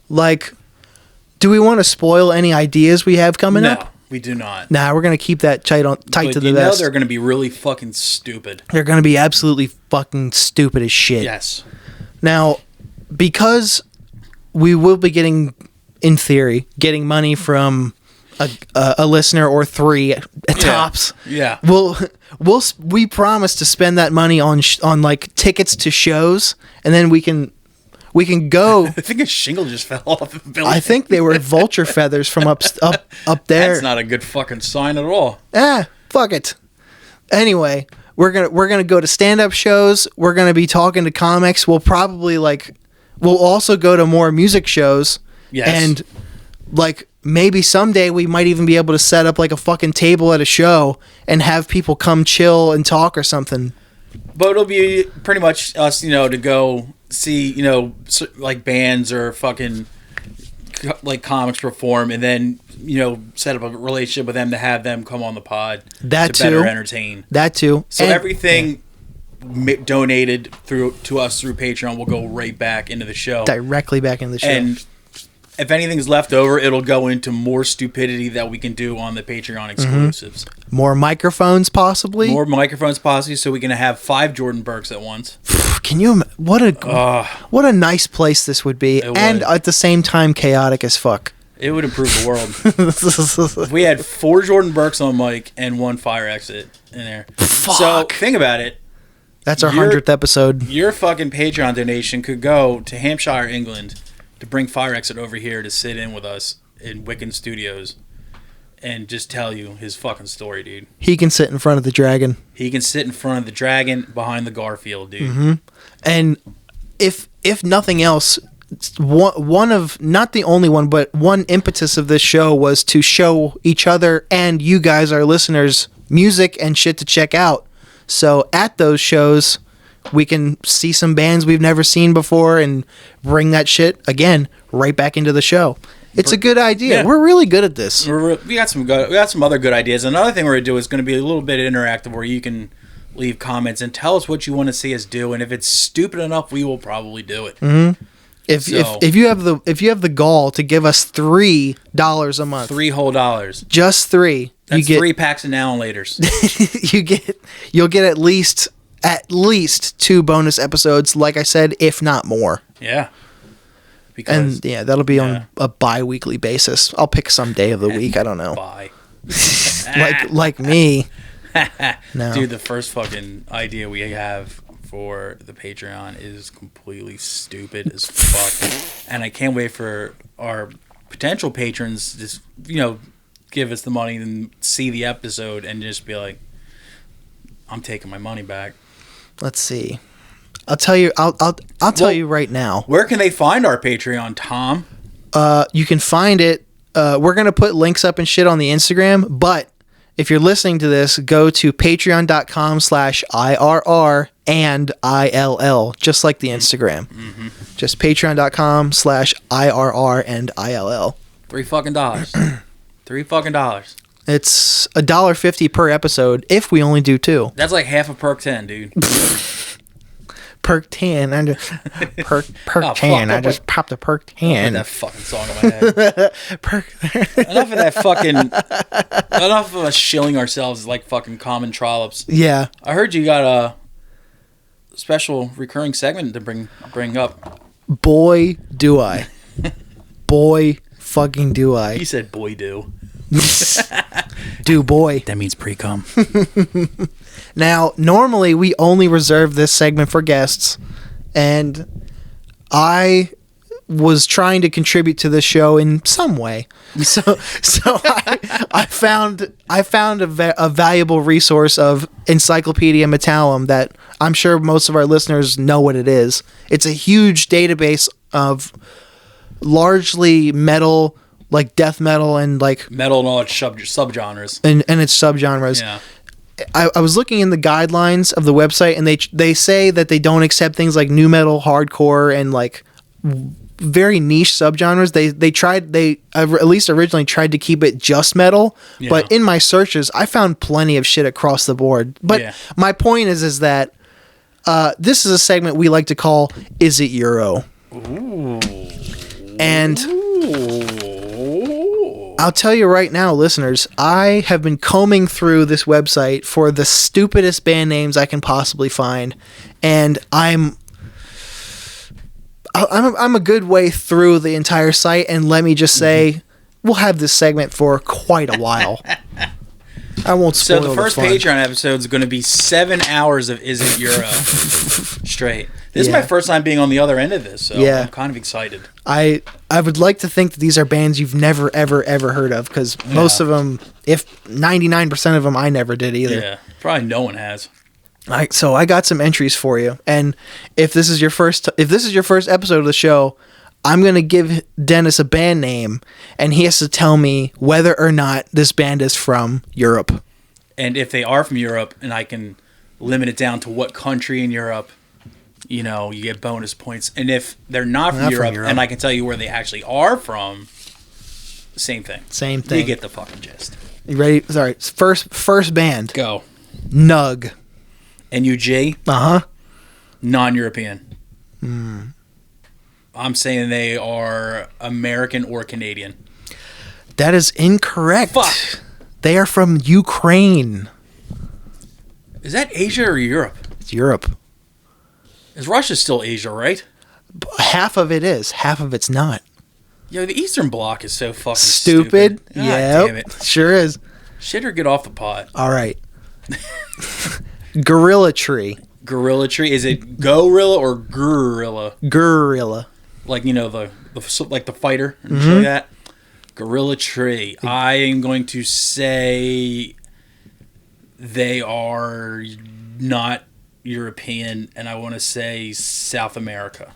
Like, do we want to spoil any ideas we have coming up? No, we do not. Nah, we're going to keep that tight to the vest. They're going to be really fucking stupid. They're going to be absolutely fucking stupid as shit. Yes. Now, because we will be getting, in theory, getting money from a listener or 3 tops. Yeah. We promise to spend that money on like tickets to shows, and then we can go. I think a shingle just fell off the building. I think they were vulture feathers from up there. That's not a good fucking sign at all. Fuck it. Anyway, we're gonna go to stand-up shows. We're gonna be talking to comics. We'll also go to more music shows. Yes. And like maybe someday we might even be able to set up like a fucking table at a show and have people come chill and talk or something. But it'll be pretty much us, to go see, like bands or fucking like comics perform, and then set up a relationship with them to have them come on the pod to better entertain. That too. So everything donated to us through Patreon will go right back into the show, directly back into the show. And if anything's left over, it'll go into more stupidity that we can do on the Patreon exclusives. Mm-hmm. More microphones, possibly. So we can have 5 Jordan Burks at once. Can you? What a nice place this would be, and at the same time chaotic as fuck. It would improve the world. If we had 4 Jordan Burks on mic and 1 fire exit in there. Fuck. So think about it. That's our 100th episode. Your fucking Patreon donation could go to Hampshire, England, to bring Fire Exit over here to sit in with us in Wiccan Studios and just tell you his fucking story, dude. He can sit in front of the dragon. He can sit in front of the dragon behind the Garfield, dude. Mm-hmm. And if nothing else, one of, not the only one, but one impetus of this show was to show each other and you guys, our listeners, music and shit to check out. So at those shows, we can see some bands we've never seen before and bring that shit, again, right back into the show. It's a good idea. Yeah. We're really good at this. We got some other good ideas. Another thing we're going to do is going to be a little bit interactive where you can leave comments and tell us what you want to see us do. And if it's stupid enough, we will probably do it. Mm-hmm. If you have the gall to give us $3 a month, $3 whole dollars, just 3, that's 3 packs of now and laters. You'll get at least 2 bonus episodes, like I said, if not more. Yeah. That'll be on a bi-weekly basis. I'll pick some day of the week. I don't know. Bye. like me. No. Dude, the first fucking idea we have for the Patreon is completely stupid as fuck. And I can't wait for our potential patrons to just, give us the money and see the episode and just be like, I'm taking my money back. Let's see. I'll tell you. I'll tell you right now. Where can they find our Patreon, Tom? You can find it. We're gonna put links up and shit on the Instagram. But if you're listening to this, go to patreon.com/IRR and ILL, just like the Instagram. Mm-hmm. Just patreon.com/IRR and ILL. $3 fucking dollars. $3 fucking dollars. It's $1.50 per episode if we only do 2. That's like half a perk 10, dude. Perk 10. I just perk 10. I just popped a perk 10. That fucking song in my head. Enough of that fucking. Enough of us shilling ourselves like fucking common trollops. Yeah. I heard you got a special recurring segment to bring up. Boy, do I. Boy, fucking do I. He said, "Boy, do." Do boy. That means pre-cum. Now, normally we only reserve this segment for guests, and I was trying to contribute to this show in some way. So I found a valuable resource of Encyclopedia Metallum that I'm sure most of our listeners know what it is. It's a huge database of largely metal, like death metal and like metal and all its subgenres and its subgenres. Yeah. I was looking in the guidelines of the website, and they say that they don't accept things like nu metal, hardcore, and like very niche subgenres. They at least originally tried to keep it just metal, but in my searches I found plenty of shit across the board. But my point is that this is a segment we like to call "Is It Euro?" Ooh. And I'll tell you right now, listeners, I have been combing through this website for the stupidest band names I can possibly find, and I'm I'm a good way through the entire site, and let me just say, we'll have this segment for quite a while. I won't spoil So the first fun. Patreon episode is going to be 7 hours of Isn't Euro straight. This is my first time being on the other end of this, so I'm kind of excited. I would like to think that these are bands you've never, ever, ever heard of, because most of them, if 99% of them, I never did either. Yeah, probably no one has. So I got some entries for you, and if this is your first episode of the show, I'm gonna give Dennis a band name, and he has to tell me whether or not this band is from Europe. And if they are from Europe, and I can limit it down to what country in Europe, you get bonus points. And if they're not from Europe, and I can tell you where they actually are from, same thing. Same thing. You get the fucking gist. You ready? Sorry. First band. Go. Nug. N-U-G? Uh-huh. Non-European. I'm saying they are American or Canadian. That is incorrect. Fuck. They are from Ukraine. Is that Asia or Europe? It's Europe. Is Russia still Asia, right? Half of it is. Half of it's not. Yo, the Eastern Bloc is so fucking stupid. Yeah, damn it. Sure is. Shit or get off the pot. All right. Gorilla Tree. Gorilla Tree. Is it gorilla or gorilla? Gorilla. Like, the like the fighter and shit like that. Gorilla Tree. I am going to say they are not European, and I want to say South America.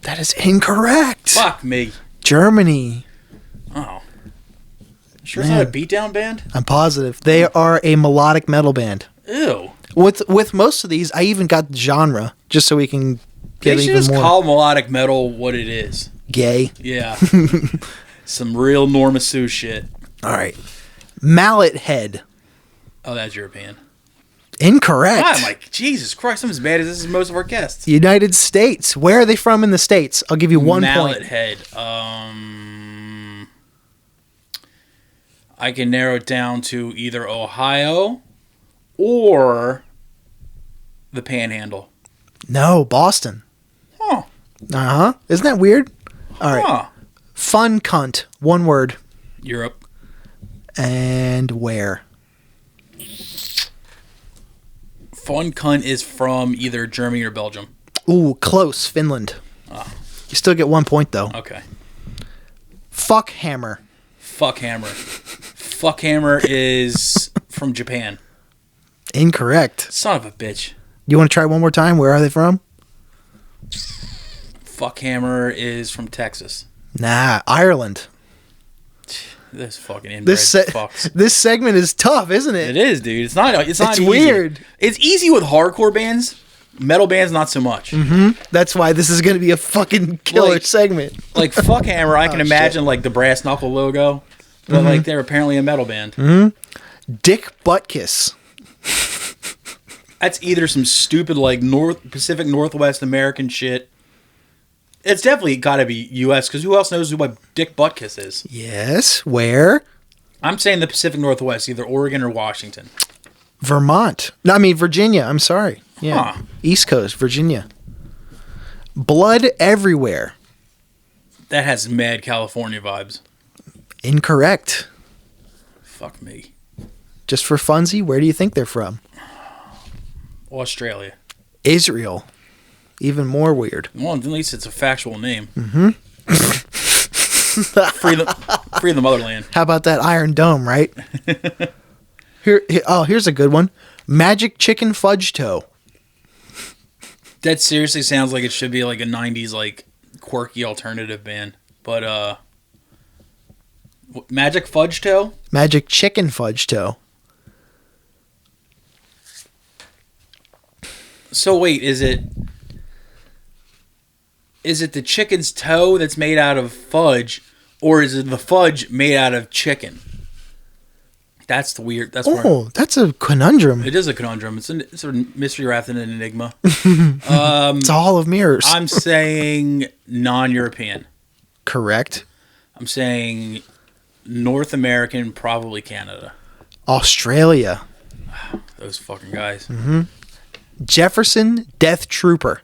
That is incorrect. Fuck me. Germany. Oh. Sure it's not a beatdown band? I'm positive. They are a melodic metal band. Ew. With most of these, I even got the genre, just so we can get They should even just more call melodic metal what it is. gay. Yeah. Some real Norma Sue shit. All right. Mallet Head. Oh, that's European. Incorrect. I'm like, Jesus Christ, I'm as bad as this is most of our guests. United States. Where are they from in the States? I'll give you 1 Mallet point. Head. I can narrow it down to either Ohio or the Panhandle. No, Boston. Huh. Uh-huh. Isn't that weird? All right. Huh. Fun cunt. One word. Europe. And where? Fun cunt is from either Germany or Belgium. Ooh, close. Finland. Oh. You still get 1 point, though. Okay. Fuck Hammer. Fuckhammer. Fuckhammer is from Japan. Incorrect. Son of a bitch. You want to try one more time? Where are they from? Fuckhammer is from Texas. Nah, Ireland. This fucking inbred This fucks. this segment is tough, isn't it? It is, dude. It's not It's easy. weird. It's easy with hardcore bands. Metal bands, not so much. That's why this is going to be a fucking killer Like- segment. Like Fuckhammer, I can imagine shit. like the brass knuckle logo, but like they're apparently a metal band. Dick Buttkiss. That's either some stupid like Pacific Northwest American shit. It's definitely got to be U.S. because who else knows who what Dick Buttkiss is? Yes. Where? I'm saying the Pacific Northwest, either Oregon or Washington. Vermont. No, I mean Virginia. I'm sorry. Yeah. Huh. East Coast, Virginia. Blood Everywhere. That has mad California vibes. Incorrect. Fuck me. Just for funsy, where do you think they're from? Australia. Israel. Even more weird. Well, at least it's a factual name. Free the motherland. How about that Iron Dome, right? Here's a good one. Magic Chicken Fudge Toe. That seriously sounds like it should be like a 90s like quirky alternative band. But Magic Fudge Toe? Magic Chicken Fudge Toe. So wait, is it the chicken's toe that's made out of fudge, or is it the fudge made out of chicken? That's the weird. That's where That's a conundrum. it is a conundrum. It's a mystery wrapped in an enigma. It's a hall of mirrors. I'm saying non-European. Correct. I'm saying North American, probably Canada. Australia. Those fucking guys. Mm. Mm-hmm. Jefferson Death Trooper.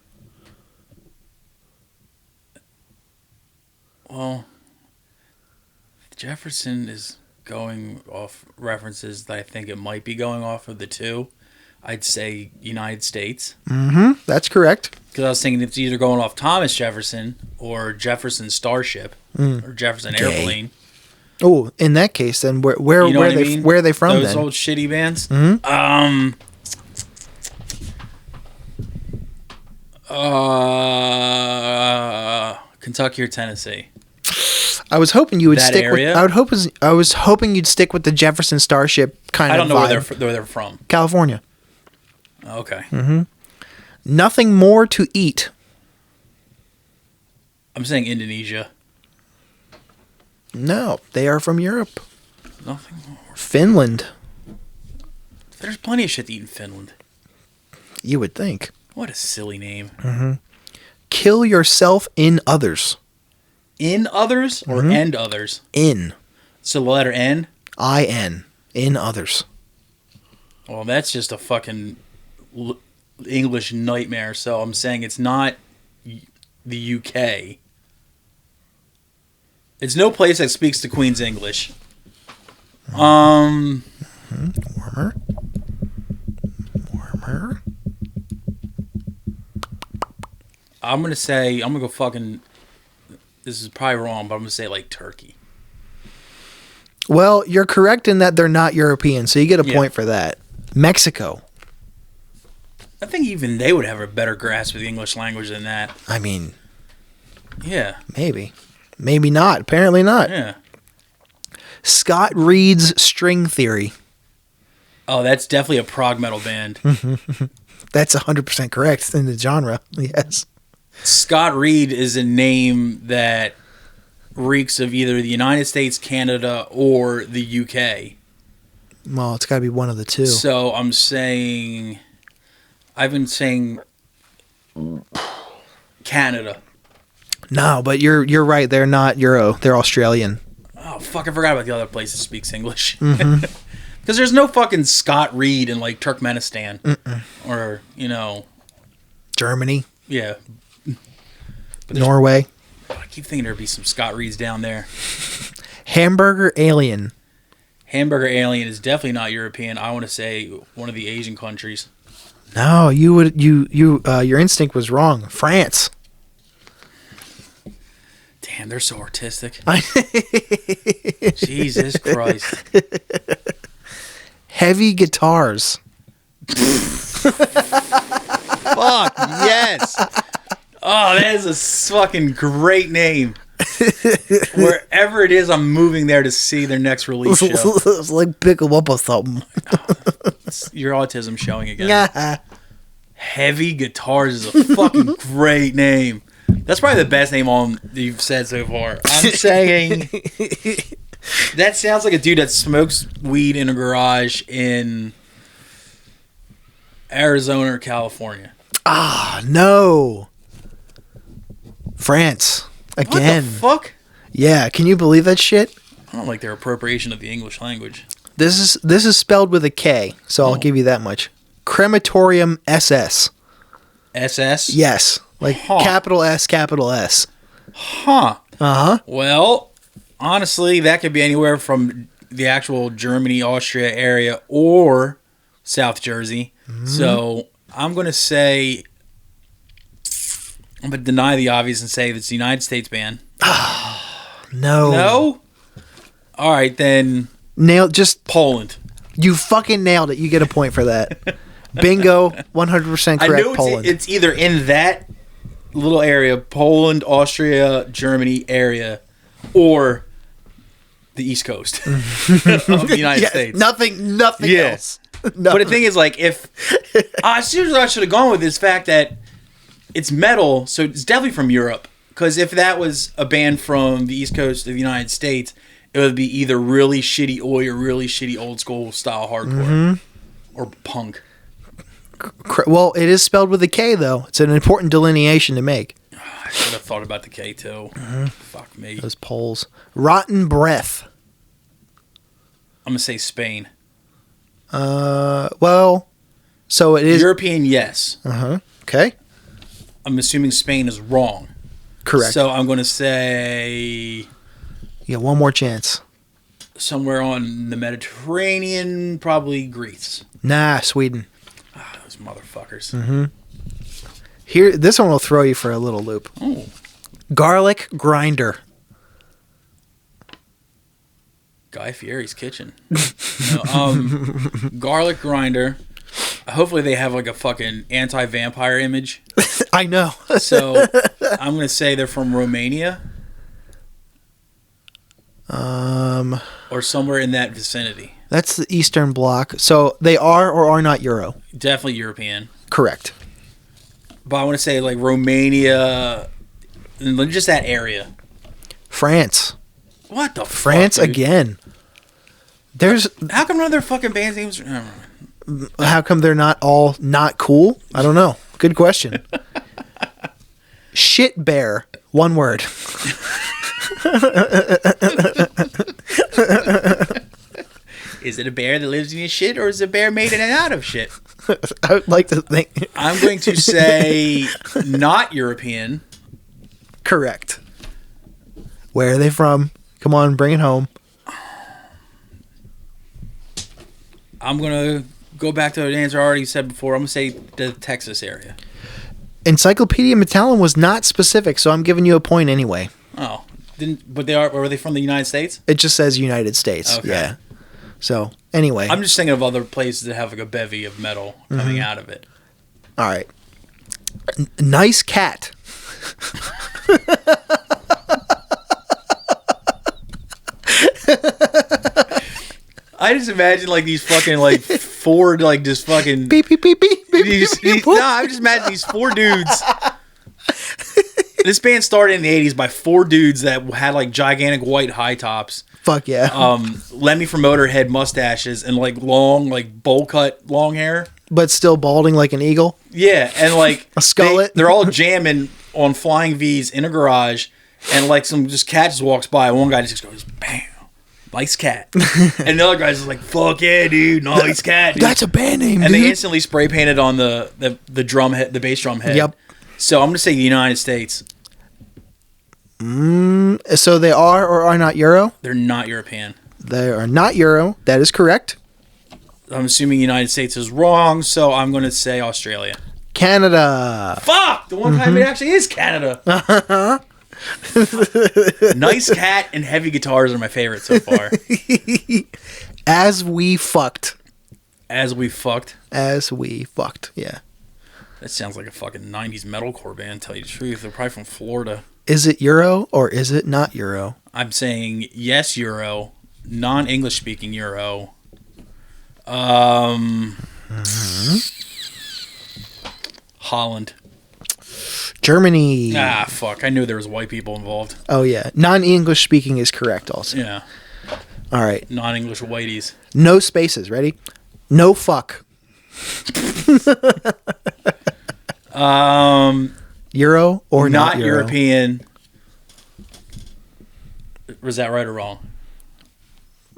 Well, Jefferson is going off references that I think it might be going off of the two. I'd say United States. Mm-hmm. That's correct. Because I was thinking it's either going off Thomas Jefferson or Jefferson Starship or Jefferson Airplane. Oh, in that case, then where You know where what I they mean? where are they from Those then? old shitty bands. Mm-hmm. Kentucky or Tennessee. I was hoping you would That stick area? with. I was hoping you'd stick with the Jefferson Starship kind I of don't know vibe. where they're from. California. Okay. Nothing more to eat. I'm saying Indonesia. No, they are from Europe. Nothing more. Finland. There's plenty of shit to eat in Finland. You would think. What a silly name. Kill yourself in others. In others or end others? In. So the letter N? I-N. In others. Well, that's just a fucking English nightmare. So I'm saying it's not the UK. It's no place that speaks the Queen's English. Warmer. I'm gonna go fucking. This is probably wrong, but I'm gonna say like Turkey. Well, you're correct in that they're not European, so you get a Yeah. point for that. Mexico. I think even they would have a better grasp of the English language than that. I mean, Yeah, maybe. Maybe not. Apparently not. yeah. Scott Reed's String Theory. Oh, that's definitely a prog metal band. That's 100% correct in the genre. Yes. Scott Reed is a name that reeks of either the United States, Canada, or the UK. Well, it's got to be one of the two. So I've been saying Canada. No, but you're right. They're not Euro. They're Australian. Oh, fuck, I forgot about the other place that speaks English. Because there's no fucking Scott Reed in, like, Turkmenistan. Or, Germany. yeah. Norway. I keep thinking there'd be some Scott Reeds down there. Hamburger Alien. Hamburger Alien is definitely not European. I want to say one of the Asian countries. No, your instinct was wrong. France. Damn, they're so artistic. Jesus Christ. Heavy guitars. Fuck, yes. Oh, that is a fucking great name. Wherever it is, I'm moving there to see their next release show. It's like pick 'em up or something. Your autism showing again. Yeah. Heavy Guitars is a fucking great name. That's probably the best name you've said so far. I'm saying that sounds like a dude that smokes weed in a garage in Arizona or California. Ah, no. France. Again. What the fuck? Yeah, can you believe that shit? I don't like their appropriation of the English language. This is spelled with a K, so I'll give you that much. Crematorium SS. SS? Yes. Like capital S, capital S. Huh. Uh-huh. Well, honestly, that could be anywhere from the actual Germany, Austria area or South Jersey. So I'm going to say, I'm going to deny the obvious and say it's the United States band. No. No? All right, then Just Poland. you fucking nailed it. You get a point for that. Bingo, 100% I correct. know Poland. it's either in that little area, Poland, Austria, Germany area, or the East Coast of the United States. Nothing Yeah. else. No. But the thing is, like, if seriously, I should have gone with this fact that it's metal, so it's definitely from Europe. Because if that was a band from the East Coast of the United States, it would be either really shitty oi or really shitty old school style hardcore or punk. Well, it is spelled with a K, though. It's an important delineation to make. I should have thought about the K too. Fuck me. Those Poles. Rotten Breath. I'm gonna say Spain. Well, so it is. European, yes. Okay. I'm assuming Spain is wrong. Correct. So I'm going to say You got one more chance. somewhere on the Mediterranean, probably Greece. Nah, Sweden. Ah, those motherfuckers. Mm-hmm. Here, this one will throw you for a little loop. Oh. Garlic grinder. Guy Fieri's kitchen. Garlic grinder. Hopefully they have like a fucking anti-vampire image. I know. So I'm going to say they're from Romania. Or somewhere in that vicinity. That's the Eastern Bloc. So they are or are not Euro. Definitely European. Correct. But I want to say like Romania, and just that area. France. What the France fuck, dude? again. There's. How come none of their fucking band names? How come they're not all not cool? I don't know. Good question. Shit bear. One word. Is it a bear that lives in your shit, or is it a bear made in and out of shit? I would like to think. I'm going to say not European. Correct. Where are they from? Come on, bring it home. I'm going to go back to the answer I already said before. I'm going to say the Texas area. Encyclopedia Metallum was not specific, so I'm giving you a point anyway. Oh. But were they from the United States? It just says United States. Okay. Yeah. So, anyway. I'm just thinking of other places that have like a bevy of metal coming out of it. All right. Nice cat. I just imagine like these fucking like four like just fucking Beep, beep, beep, beep, beep, beep, beep. I just imagine these four dudes. This band started in the 80s by four dudes that had like gigantic white high tops. Fuck yeah. Lemmy from Motorhead mustaches and like long like bowl cut long hair. But still balding like an eagle. Yeah, and like a skullet. They're all jamming on flying V's in a garage, and like some just cat just walks by, and one guy just goes bam. Nice cat. And the other guy's just like, fuck yeah, dude. Nice cat, dude. That's a band name, and dude. they instantly spray painted on the drum head, the bass drum head. Yep. So I'm going to say the United States. So they are or are not Euro? They're not European. They are not Euro. That is correct. I'm assuming United States is wrong, so I'm going to say Australia. Canada. Fuck! The one time it actually is Canada. Nice cat and heavy guitars are my favorite so far. As we fucked. As we fucked. As we fucked, yeah. That sounds like a fucking 90s metalcore band, tell you the truth. They're probably from Florida. Is it Euro or is it not Euro? I'm saying yes, Euro. Non-English speaking Euro. Holland. Germany. Ah, fuck. I knew there was white people involved. Oh, yeah. Non-English speaking is correct also. Yeah. All right. Non-English whiteys. No spaces. Ready? No fuck. Euro or not Euro? European. Was that right or wrong?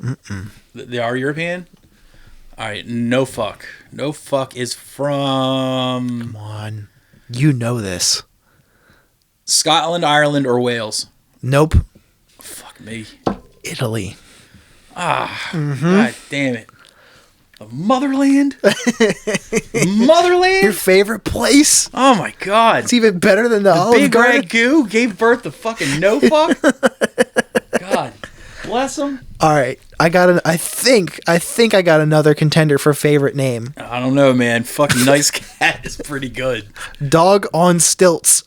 Mm-mm. They are European? All right. No fuck. No fuck is from... Come on. You know this. Scotland, Ireland, or Wales? Nope. Fuck me. Italy. Ah, God damn it. The motherland? Motherland? Your favorite place? Oh my God. It's even better than the Olive Big Garden. Ragu gave birth to fucking no fuck? God bless them. All right. I think I got another contender for favorite name. I don't know, man. Fucking Nice Cat is pretty good. Dog on Stilts.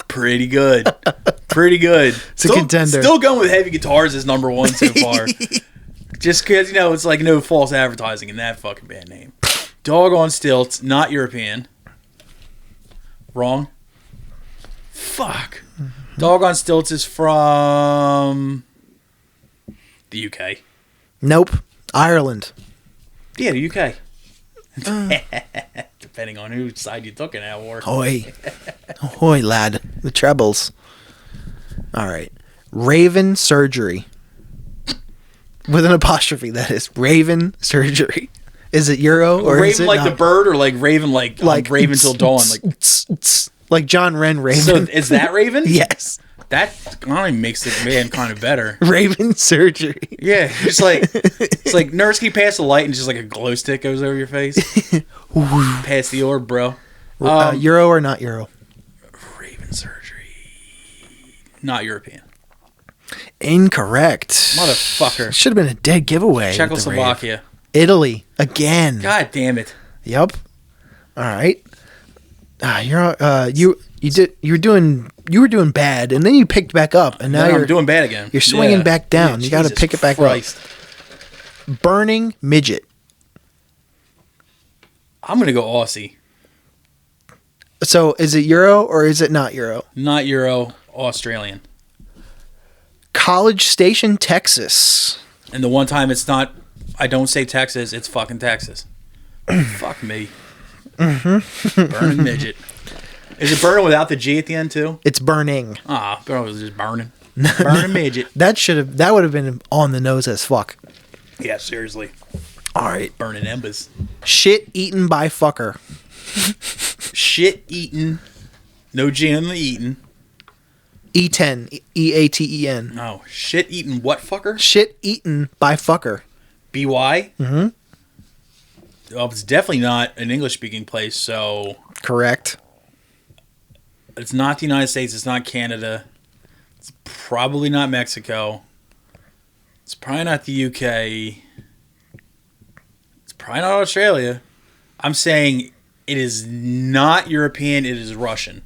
Pretty good. Pretty good. It's a contender. Still going with heavy guitars as number one so far. Just because, it's like no false advertising in that fucking band name. Dog on Stilts, not European. Wrong. Fuck. Dog on Stilts is from the UK. Nope. Ireland. Yeah, the UK. Depending on whose side you took in that war. Hoy. Hoy, lad. The trebles. All right. Raven Surgery. With an apostrophe, that is. Raven Surgery. Is it Euro or Raven is it like not? the bird or like Raven like Raven till dawn? Like Like John Wren Raven. So is that Raven? Yes. That only makes the man kind of better. Raven surgery. Yeah, it's like nurse, can you pass the light and just like a glow stick goes over your face. Pass the orb, bro. Euro or not Euro? Raven surgery. Not European. Incorrect. Motherfucker. Should have been a dead giveaway. with the Czechoslovakia. Rave. Italy again. God damn it. Yep. All right. You were doing bad, and then you picked back up, and now I'm doing bad again. You're swinging back down. Yeah, you got to pick it back Christ. up. Burning midget. I'm gonna go Aussie. So is it Euro or is it not Euro? Not Euro. Australian. College Station, Texas. And the one time it's not, I don't say Texas, it's fucking Texas. Fuck me. Burning midget. Is it burning without the G at the end too? It's burning. Ah, bro, it was just burning. Burning midget. That would have been on the nose as fuck. Yeah, seriously. All right. Burning embers. Shit eaten by fucker. Shit eaten. No G in the eaten. E10. E-A-T-E-N. No. Shit eaten what fucker? Shit eaten by fucker. B-Y? Mm-hmm. Well, it's definitely not an English-speaking place, so... Correct. It's not the United States. It's not Canada. It's probably not Mexico. It's probably not the UK. It's probably not Australia. I'm saying it is not European. It is Russian.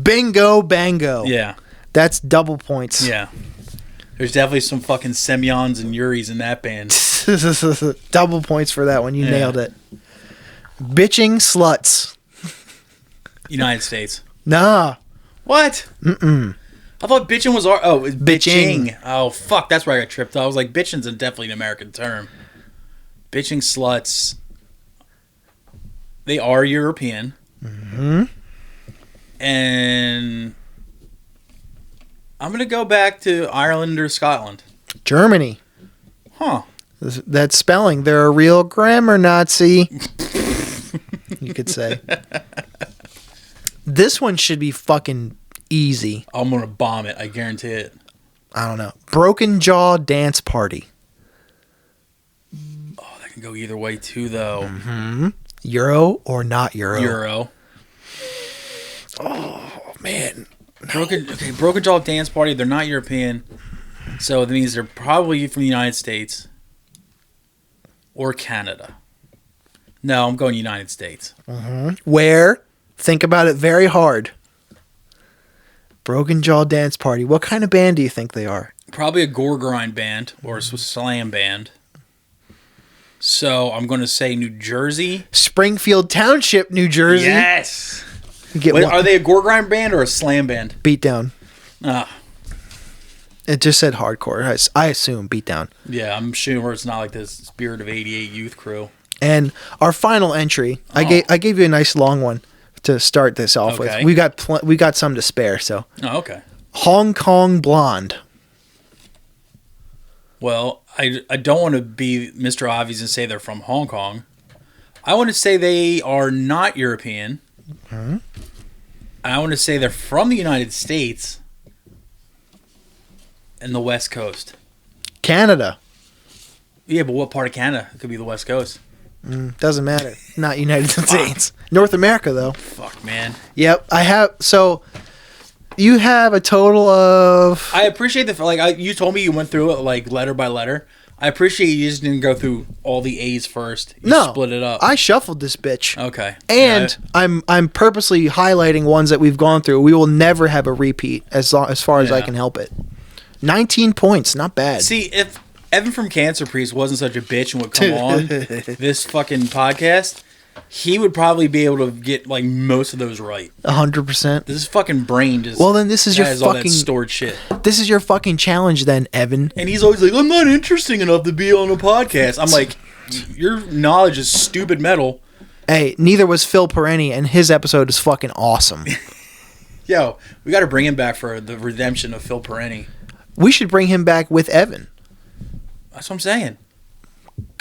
Bingo bango. Yeah. That's double points. Yeah. There's definitely some fucking Semyons and Yuris in that band. Double points for that one. You nailed it. Bitching sluts. United States. Nah. What? Mm-mm. I thought bitching was it's Bitching. bitching. Oh, fuck. That's where I got tripped. I was like, bitching's definitely an American term. Bitching sluts. They are European. Mm-hmm. And I'm going to go back to Ireland or Scotland. Germany. Huh. That spelling. They're a real grammar Nazi. You could say. This one should be fucking easy. I'm going to bomb it. I guarantee it. I don't know. Broken Jaw Dance Party. Oh, that can go either way too, though. Mm-hmm. Euro or not Euro? Euro. Oh, man. Broken Jaw Dance Party. They're not European. So that means they're probably from the United States. Or Canada. No, I'm going United States. Mm-hmm. Where? Think about it very hard. Broken Jaw Dance Party. What kind of band do you think they are? Probably a gore grind band or a slam band. So I'm going to say New Jersey. Springfield Township, New Jersey. Yes. Wait, are they a gore grind band or a slam band? Beatdown. Ah. It just said hardcore. I assume Beatdown. Yeah, I'm sure it's not like the Spirit of 88 youth crew. And our final entry, I gave you a nice long one to start this off with. We got some to spare, so. Oh, okay. Hong Kong Blonde. Well, I don't want to be Mr. Obvious and say they're from Hong Kong. I want to say they are not European. Mm-hmm. I want to say they're from the United States and the West Coast. Canada. Yeah, but what part of Canada? It could be the West Coast. Doesn't matter. Not United States. North America, though. Fuck, man. Yep. So you have a total of... I appreciate you told me you went through it like letter by letter. I appreciate you just didn't go through all the A's first. You split it up. I shuffled this bitch. Okay. And I'm purposely highlighting ones that we've gone through. We will never have a repeat as far as I can help it. 19 points. Not bad. See, if Evan from Cancer Priest wasn't such a bitch and would come on this fucking podcast, he would probably be able to get like most of those right. 100%. This fucking brain just then this is your has fucking all that stored shit. This is your fucking challenge then, Evan. And he's always like, I'm not interesting enough to be on a podcast. I'm like, your knowledge is stupid metal. Hey, neither was Phil Perenni, and his episode is fucking awesome. Yo, we got to bring him back for the redemption of Phil Perenni. We should bring him back with Evan. That's what I'm saying.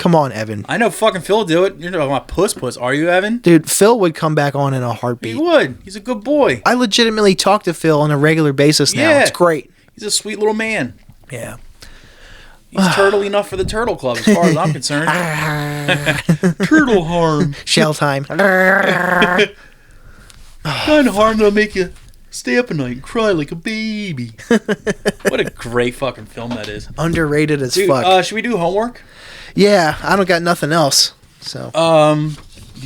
Come on, Evan. I know fucking Phil do it. You're talking about puss. Are you, Evan? Dude, Phil would come back on in a heartbeat. He would. He's a good boy. I legitimately talk to Phil on a regular basis now. Yeah. It's great. He's a sweet little man. Yeah. He's turtle enough for the Turtle Club, as far as I'm concerned. Turtle harm. Shell time. Kind of harm that'll make you stay up at night and cry like a baby. What a great fucking film that is. Underrated as Dude, fuck. should we do homework? Yeah, I don't got nothing else. So. Do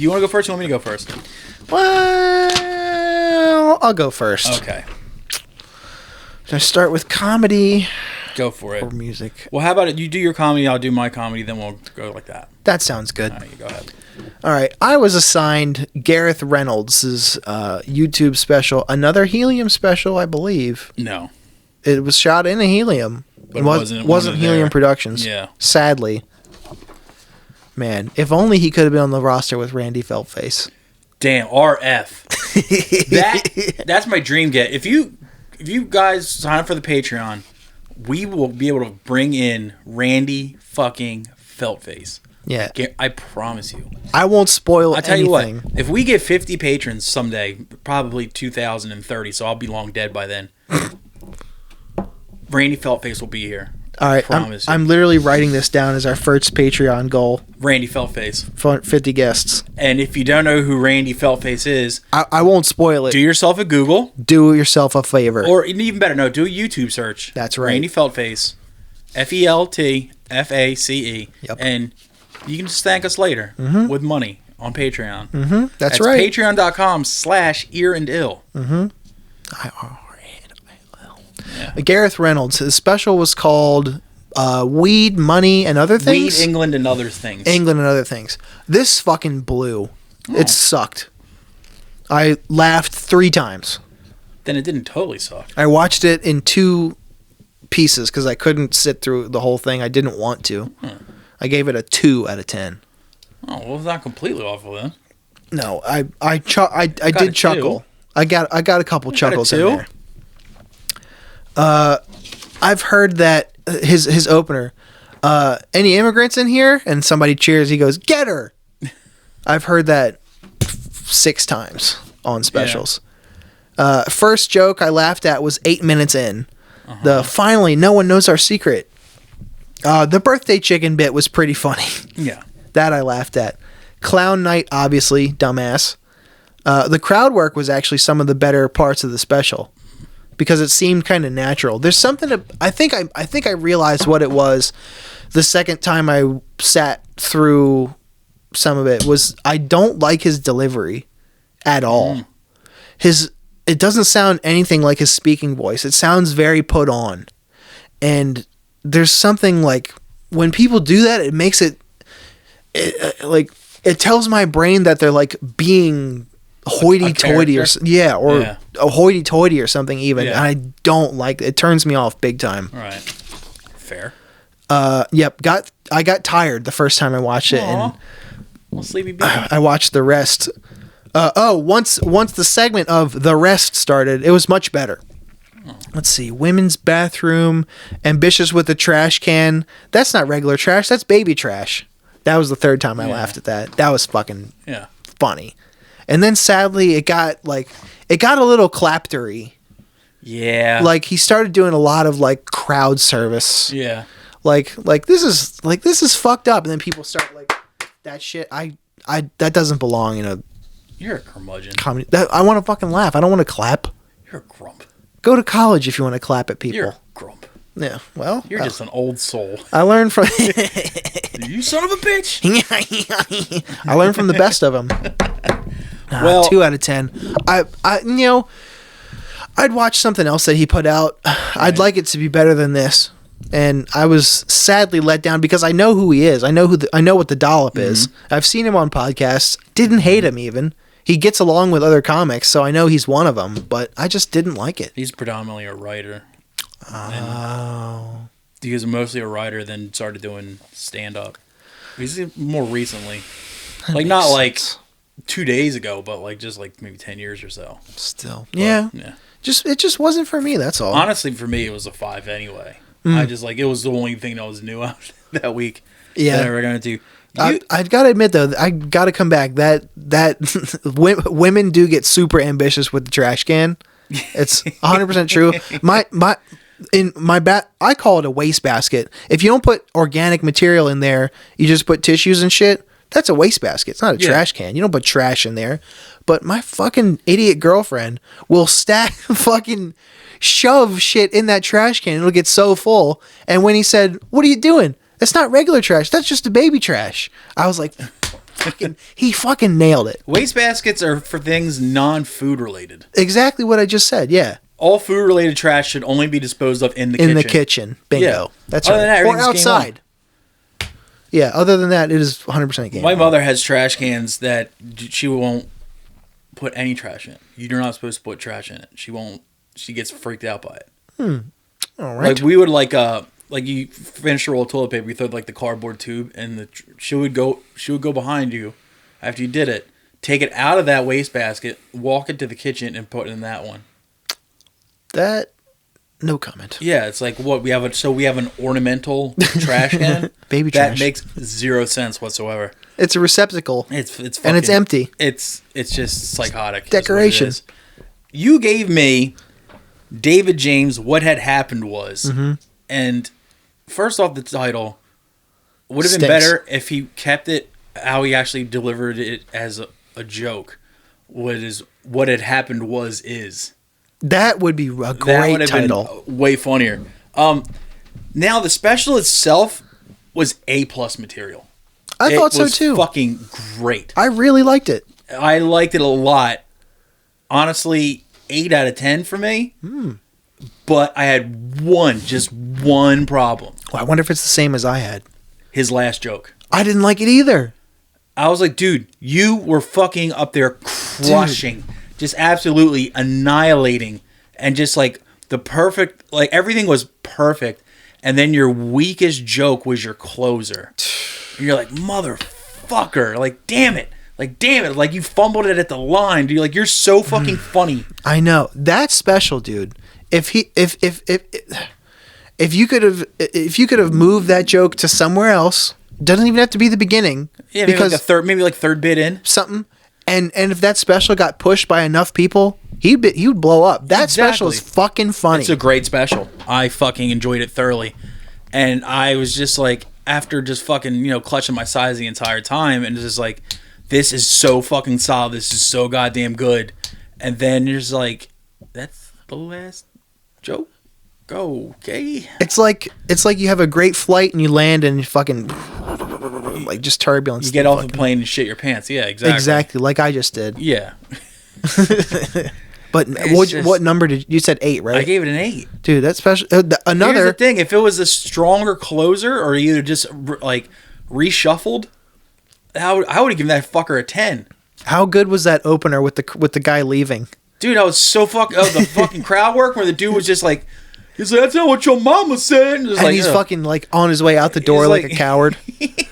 you want to go first or you want me to go first? Well, I'll go first. Okay. Should I start with comedy? Go for it. Or music? Well, how about it? You do your comedy, I'll do my comedy, then we'll go like that. That sounds good. All right, you go ahead. All right. I was assigned Gareth Reynolds' YouTube special, another helium special, I believe. No. It was shot in a helium. But it wasn't Helium there. Productions. Yeah. Sadly. Man, if only he could have been on the roster with Randy Feltface. Damn, RF. That's my dream get. If you guys sign up for the Patreon, we will be able to bring in Randy fucking Feltface. Yeah. I promise you. I won't spoil I'll tell anything. you what. If we get 50 patrons someday, probably 2030, so I'll be long dead by then. Randy Feltface will be here. All right, Promise I'm literally writing this down as our first Patreon goal. Randy Feltface. 50 guests. And if you don't know who Randy Feltface is, I won't spoil it. do yourself a Google. Do yourself a favor. Or even better, no, do a YouTube search. That's right. Randy Feltface. Feltface. Yep. And you can just thank us later with money on Patreon. Mm-hmm. That's right. Patreon.com/earandIll. Mm-hmm. Yeah. Gareth Reynolds. His special was called Weed, Money, and Other Things. Weed, England, and Other Things. England and Other Things. This fucking blew. It sucked. I laughed 3 times. Then it didn't totally suck. I watched it in 2 pieces because I couldn't sit through the whole thing. I didn't want to. I gave it a 2 out of 10. Oh, well, it's not completely awful then. No, I did chuckle. I got a couple chuckles in there. I've heard that his opener, any immigrants in here? And somebody cheers. He goes, "Get her." I've heard that 6 times on specials. Yeah. First joke I laughed at was 8 minutes in. The finally no one knows our secret. The birthday chicken bit was pretty funny. Yeah, that I laughed at. Clown Night, obviously, dumbass. The crowd work was actually some of the better parts of the special. Because it seemed kind of natural. There's something I think I realized what it was the second time I sat through some of it was I don't like his delivery at all. It doesn't sound anything like his speaking voice. It sounds very put on. And there's something like when people do that, it makes it tells my brain that they're like being hoity-toity or a hoity-toity or something even. And I don't like it. It turns me off big time. All right. Fair. Yep. I got tired the first time I watched it. And well, sleepy baby. I watched the rest. Once the segment of The Rest started, it was much better. Let's see. Women's bathroom. Ambitious with the trash can. That's not regular trash. That's baby trash. That was the third time I laughed at that. That was fucking funny. And then sadly, it got a little claptery. Yeah. Like he started doing a lot of like crowd service. Yeah. Like this is fucked up, and then people start like that shit. That doesn't belong in a. You're a curmudgeon. Comedy. I want to fucking laugh. I don't want to clap. You're a grump. Go to college if you want to clap at people. You're a grump. Yeah. Well. You're just an old soul. I learned from. You son of a bitch. I learned from the best of them. Well, 2 out of 10. I'd watch something else that he put out. I'd like it to be better than this. And I was sadly let down because I know who he is. I know what the dollop is. I've seen him on podcasts. Didn't hate him even. He gets along with other comics, so I know he's one of them. But I just didn't like it. He's predominantly a writer. Oh. He was mostly a writer, then started doing stand up. He's more recently, like not like 2 days ago, but like just like maybe 10 years or so. Still, yeah. It just wasn't for me. That's all. Honestly, for me, it was a 5 anyway. I just like it was the only thing that was new out that week. Yeah, that I were gonna do. I gotta admit though, I gotta come back. That women do get super ambitious with the trash can. It's 100% true. I call it a wastebasket. If you don't put organic material in there, you just put tissues and shit. That's a wastebasket. It's not a trash can. You don't put trash in there. But my fucking idiot girlfriend will fucking shove shit in that trash can. It'll get so full. And when he said, "What are you doing? That's not regular trash. That's just a baby trash." I was like, he fucking nailed it. Wastebaskets are for things non-food related. Exactly what I just said. Yeah. All food related trash should only be disposed of in the kitchen. In the kitchen. Bingo. Yeah. That's other right. Than that, or outside. Yeah, other than that, it is 100% game. My mother has trash cans that she won't put any trash in. You're not supposed to put trash in it. She won't. She gets freaked out by it. All right. Like we would like you finish a roll of toilet paper, you throw like the cardboard tube, and she would go behind you after you did it, take it out of that wastebasket, walk it to the kitchen, and put it in that one. No comment. Yeah, it's like what we have. We have an ornamental trash can. Baby trash. That makes zero sense whatsoever. It's a receptacle. It's fucking, and it's empty. It's just psychotic. Decoration. You gave me David James. What had happened was, and first off, the title would have been better if he kept it how he actually delivered it as a joke. What had happened was is. That would be a great title. Been way funnier. Now the special itself was A+ material. I thought so too. Fucking great. I really liked it. I liked it a lot. Honestly, 8 out of 10 for me. But I had just one problem. Well, I wonder if it's the same as I had. His last joke. I didn't like it either. I was like, dude, you were fucking up there crushing. Dude. Just absolutely annihilating. And just like the perfect, like everything was perfect. And then your weakest joke was your closer. And you're like, motherfucker. Like, damn it. Like you fumbled it at the line, dude. Like, you're so fucking funny. I know. That's special, dude. If you could have moved that joke to somewhere else, doesn't even have to be the beginning. Yeah, maybe like third bit in. Something. And if that special got pushed by enough people, he would blow up. That special is fucking funny. It's a great special. I fucking enjoyed it thoroughly. And I was just like, after just fucking, clutching my sides the entire time, and it's just like, this is so fucking solid. This is so goddamn good. And then you're just like, that's the last joke? Okay. It's like you have a great flight and you land and you fucking like just turbulence. You get off the plane and shit your pants. Yeah, exactly. Exactly, like I just did. Yeah. But what number did you said 8, right? I gave it an 8. Dude, that's special. Here's the thing: if it was a stronger closer, or either just like reshuffled, I would have given that fucker a 10. How good was that opener with the guy leaving? Dude, I was so the fucking crowd work where the dude was just like, he's like, that's not what your mama said. And he's fucking like on his way out the door like a coward.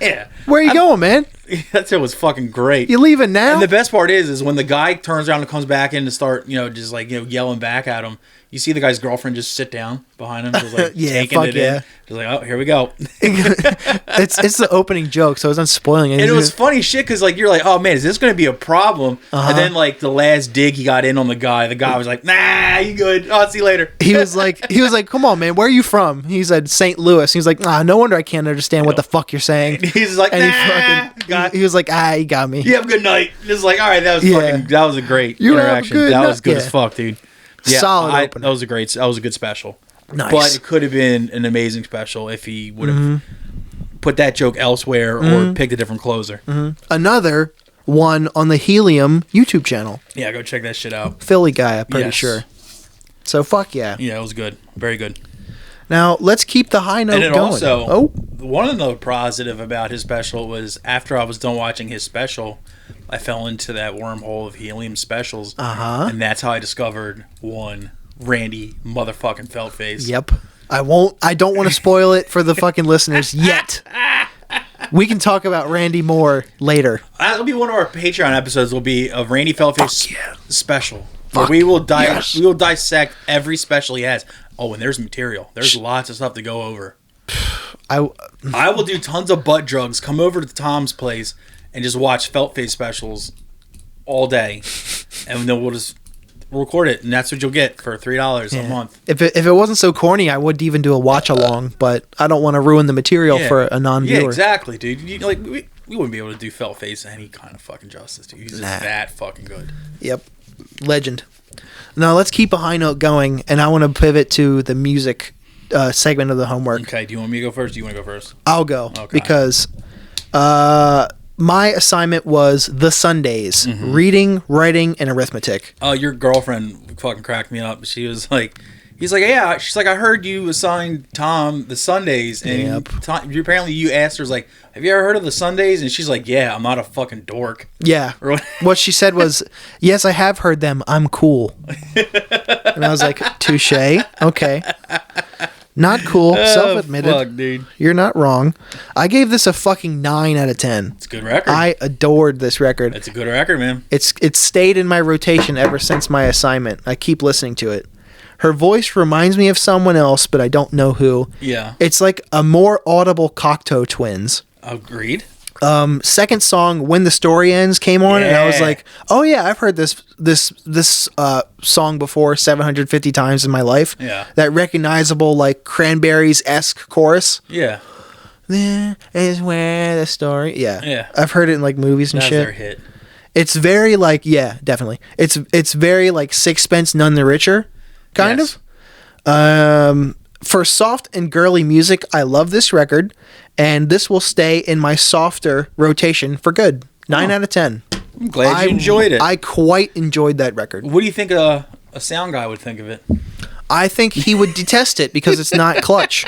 Yeah. Where are you going, man? That shit was fucking great. You leaving now? And the best part is when the guy turns around and comes back in to start, just like, yelling back at him. You see the guy's girlfriend just sit down behind him, just like taking it in. Just like, oh, here we go. It's the opening joke, so it's not spoiling anything. And it was funny shit because like you're like, oh man, is this going to be a problem? And then like the last dig he got in on the guy was like, nah, you good. Oh, I'll see you later. He was like, come on, man, where are you from? He said St. Louis. He was like, no wonder I can't understand what the fuck you're saying. He's like, and he was like, you got me. You have a good night. Just like, all right, that was a great interaction. That was good as fuck, dude. Yeah, solid opener. That was a good special. Nice. But it could have been an amazing special if he would have put that joke elsewhere or picked a different closer. Another one on the Helium YouTube channel. Yeah, go check that shit out. Philly guy, I'm pretty sure. So fuck yeah. Yeah, it was good. Very good. Now let's keep the high note going. Also, one of the positive about his special was after I was done watching his special, I fell into that wormhole of Helium specials. And that's how I discovered one Randy motherfucking Feltface. Yep. I don't want to spoil it for the fucking listeners yet. We can talk about Randy more later. That'll be one of our Patreon episodes. Will be a Randy Feltface special. Where we will dissect every special he has. Oh, and there's material. There's lots of stuff to go over. I will do tons of butt drugs. Come over to Tom's place and just watch Felt Face specials all day, and then we'll just record it, and that's what you'll get for $3 a month. If it wasn't so corny, I would even do a watch along, but I don't want to ruin the material for a non-viewer. Yeah, exactly, dude. We wouldn't be able to do Felt Face any kind of fucking justice, dude. He's just that fucking good. Yep, legend. Now let's keep a high note going, and I want to pivot to the music segment of the homework. Okay, do you want me to go first? Or do you want to go first? I'll go because my assignment was the Sundays: reading, writing, and arithmetic. Oh, your girlfriend fucking cracked me up. She was like, he's like, yeah. She's like, I heard you assigned Tom the Sundays, and apparently you asked her, like, have you ever heard of the Sundays? And she's like, yeah, I'm not a fucking dork. Yeah. What she said was, yes, I have heard them. I'm cool. And I was like, touche. Okay. Not cool. Self-admitted. Fuck, dude. You're not wrong. I gave this a fucking 9 out of 10. It's a good record. I adored this record. It's a good record, man. It's stayed in my rotation ever since my assignment. I keep listening to it. Her voice reminds me of someone else, but I don't know who. Yeah. It's like a more audible Cocteau Twins. Agreed. Second song, When the Story Ends, came on, and I was like, oh yeah, I've heard this song before 750 times in my life. Yeah. That recognizable, like, Cranberries-esque chorus. Yeah. There is where the story... Yeah. Yeah. I've heard it in, like, movies and That's shit. their hit. It's very, like... Yeah, definitely. It's very, like, Sixpence None the Richer, kind of. For soft and girly music, I love this record, and this will stay in my softer rotation for good. 9 out of 10. I'm glad you enjoyed it. I quite enjoyed that record. What do you think a sound guy would think of it? I think he would detest it because it's not Clutch.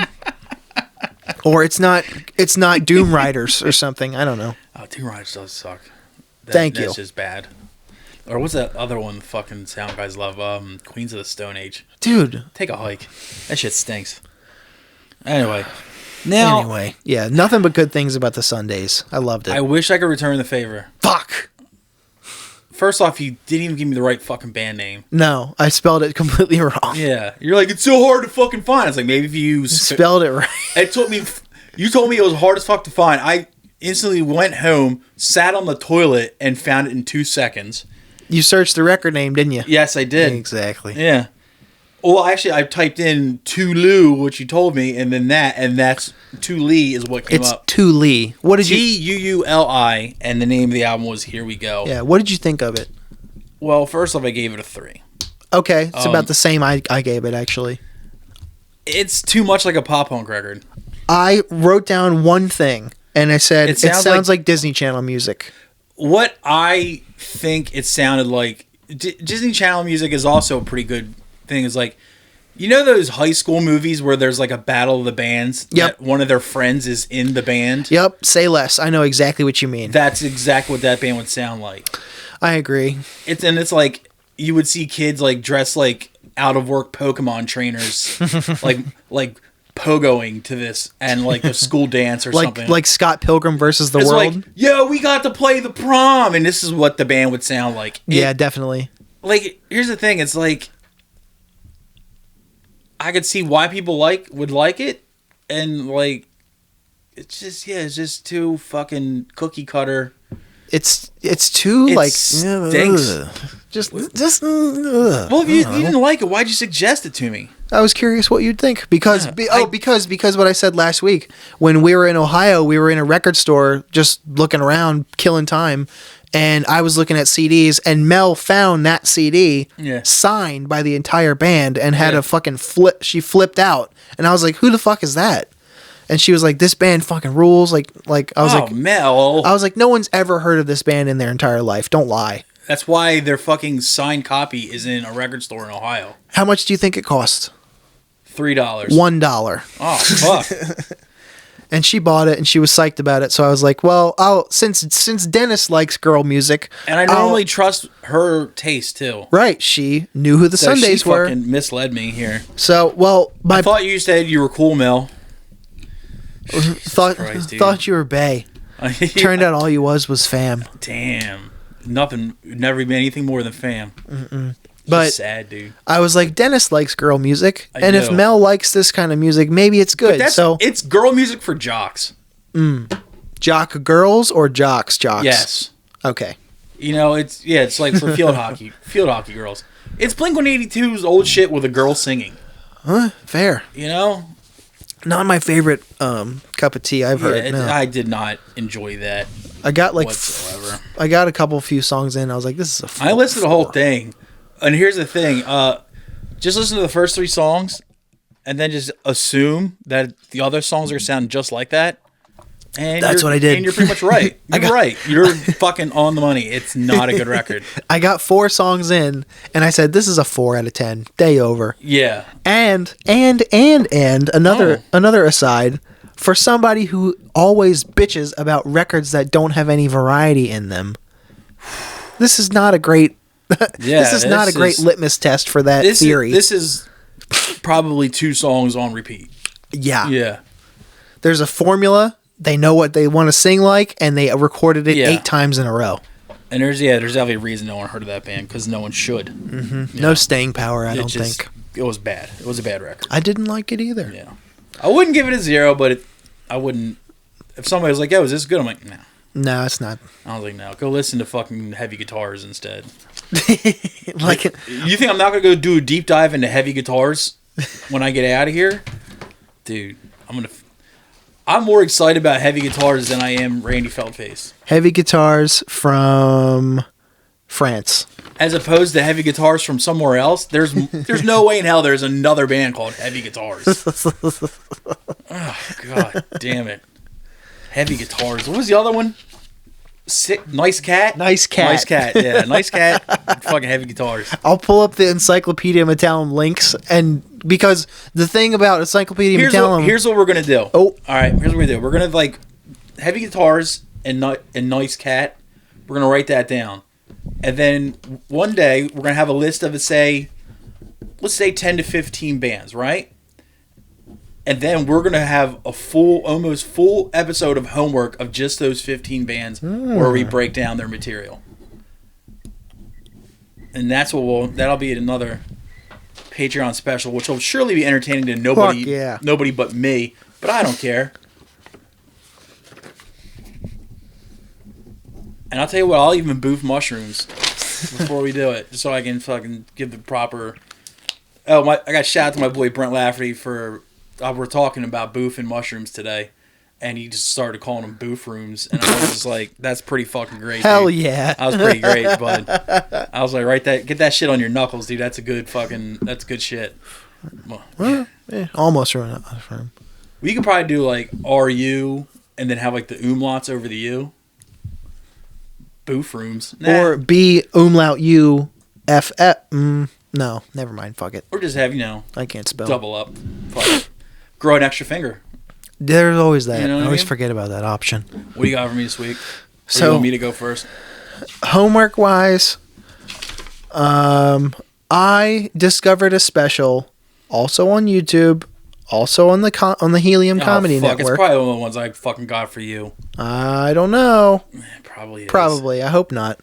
Or it's not Doom Riders or something. I don't know. Oh, Doom Riders does suck. Thank you. That's just bad. Or what's that other one fucking sound guys love? Queens of the Stone Age. Dude. Take a hike. That shit stinks. Anyway. Yeah, nothing but good things about the Sundays. I loved it. I wish I could return the favor. Fuck! First off, you didn't even give me the right fucking band name. No, I spelled it completely wrong. Yeah. You're like, it's so hard to fucking find. It's like, maybe if you... spelled it right. You told me it was hard as fuck to find. I instantly went home, sat on the toilet, and found it in 2 seconds. You searched the record name, didn't you? Yes, I did. Exactly. Yeah. Well, actually, I typed in Tulu, which you told me, and then that's Tuli is what came up. It's Tuli. What did you... Tuuli, and the name of the album was Here We Go. Yeah, what did you think of it? Well, first off, I gave it a 3. Okay, it's about the same I gave it, actually. It's too much like a pop-punk record. I wrote down one thing, and I said, it sounds like Disney Channel music. What I think it sounded like... Disney Channel music is also a pretty good thing. Is like, you know those high school movies where there's like a battle of the bands? Yep. That one of their friends is in the band? Yep, say less. I know exactly what you mean. That's exactly what that band would sound like. I agree. It's like you would see kids like dressed like out of work Pokemon trainers, like pogoing to this and like a school dance or something. Like Scott Pilgrim versus the World. Like, yo, we got to play the prom, and this is what the band would sound like. Yeah, definitely. Like, here's the thing. It's like, I could see why people would like it, and like, it's just too fucking cookie cutter. It's too like stinks. Just Well, if you didn't like it, why'd you suggest it to me? I was curious what you'd think because what I said last week when we were in Ohio, we were in a record store just looking around, killing time, and I was looking at CDs, and Mel found that CD signed by the entire band and had a fucking flip. She flipped out, and I was like, "Who the fuck is that?" And she was like, "This band fucking rules." Like I was like, Mel. I was like, "No one's ever heard of this band in their entire life. Don't lie." That's why their fucking signed copy is in a record store in Ohio. How much do you think it cost? $3. $1. Oh, fuck. And she bought it, and she was psyched about it. So I was like, well, since Dennis likes girl music, and I normally trust her taste too. Right, she knew who the Sundays were. She fucking misled me here. So, I thought you said you were cool, Mel. Thought you were bae. Turned out all you was fam. Damn. Nothing. Never been anything more than fam. But just sad, dude. I was like, Dennis likes girl music, I and if know. Mel likes this kind of music, maybe it's good. So it's girl music for jocks. jock girls or jocks? Yes. Okay. You know, it's like for field hockey girls. It's Blink-182's old shit with a girl singing. Huh? Fair. You know? Not my favorite cup of tea I've heard. No. I did not enjoy that I got like whatsoever. I got a few songs in. I was like, this is a I listened to the whole thing. And here's the thing. Just listen to the first 3 songs and then just assume that the other songs are sounding just like that. And That's what I did. And you're pretty much right. You're right. You're fucking on the money. It's not a good record. I got 4 songs in, and I said, this is a 4 out of 10. Day over. Yeah. And another aside, for somebody who always bitches about records that don't have any variety in them, this is not a great this is not a great litmus test for that theory. This is probably 2 songs on repeat. Yeah. Yeah. There's a formula. They know what they want to sing like, and they recorded it 8 times in a row. And there's definitely a reason no one heard of that band, because no one should. Mm-hmm. No staying power, I don't think. It was bad. It was a bad record. I didn't like it either. Yeah. I wouldn't give it a 0, but I wouldn't. If somebody was like, yo, is this good? I'm like, no. No, it's not. I was like, no. Go listen to fucking Heavy Guitars instead. Like You think I'm not going to go do a deep dive into Heavy Guitars when I get out of here? Dude, I'm more excited about Heavy Guitars than I am Randy Feldface. Heavy Guitars from France. As opposed to Heavy Guitars from somewhere else, there's no way in hell there's another band called Heavy Guitars. Oh, God damn it. Heavy Guitars. What was the other one? Nice Cat? Nice Cat. Nice Cat, yeah. Nice Cat, fucking Heavy Guitars. I'll pull up the Encyclopedia Metallum links, and because the thing about Encyclopedia Metallum... Here's what we're going to do. Oh. All right, here's what we're going to do. We're going to, like, Heavy Guitars and Nice Cat, we're going to write that down. And then one day, we're going to have a list of, let's say 10 to 15 bands, right? And then we're going to have a almost full episode of homework of just those 15 bands where we break down their material. And that'll be another Patreon special, which will surely be entertaining to nobody but me. But I don't care. And I'll tell you what, I'll even boof mushrooms before we do it, just so I can fucking give the proper... Oh, I got shout out to my boy Brent Lafferty for... we're talking about boof and mushrooms today, and he just started calling them boof rooms, and I was just like, that's pretty fucking great, Hell dude. yeah. That was pretty great, bud. I was like, get that shit on your knuckles, dude. That's good shit. Well, almost ruined it for him. We could probably do like RU and then have like the umlauts over the U. Boof rooms. Nah. Or B umlaut U F F. No, never mind. Fuck it. Or just have, I can't spell. double up. Fuck it. Grow an extra finger. There's always that. You know what I always I mean? forget about that option. What do you got for me this week? Or So, you want me to go first? homework wise, I discovered a special also on YouTube, also on the Helium Comedy fuck, Network. It's probably one of the ones I fucking got for you. I don't know. It probably is. Probably. I hope not.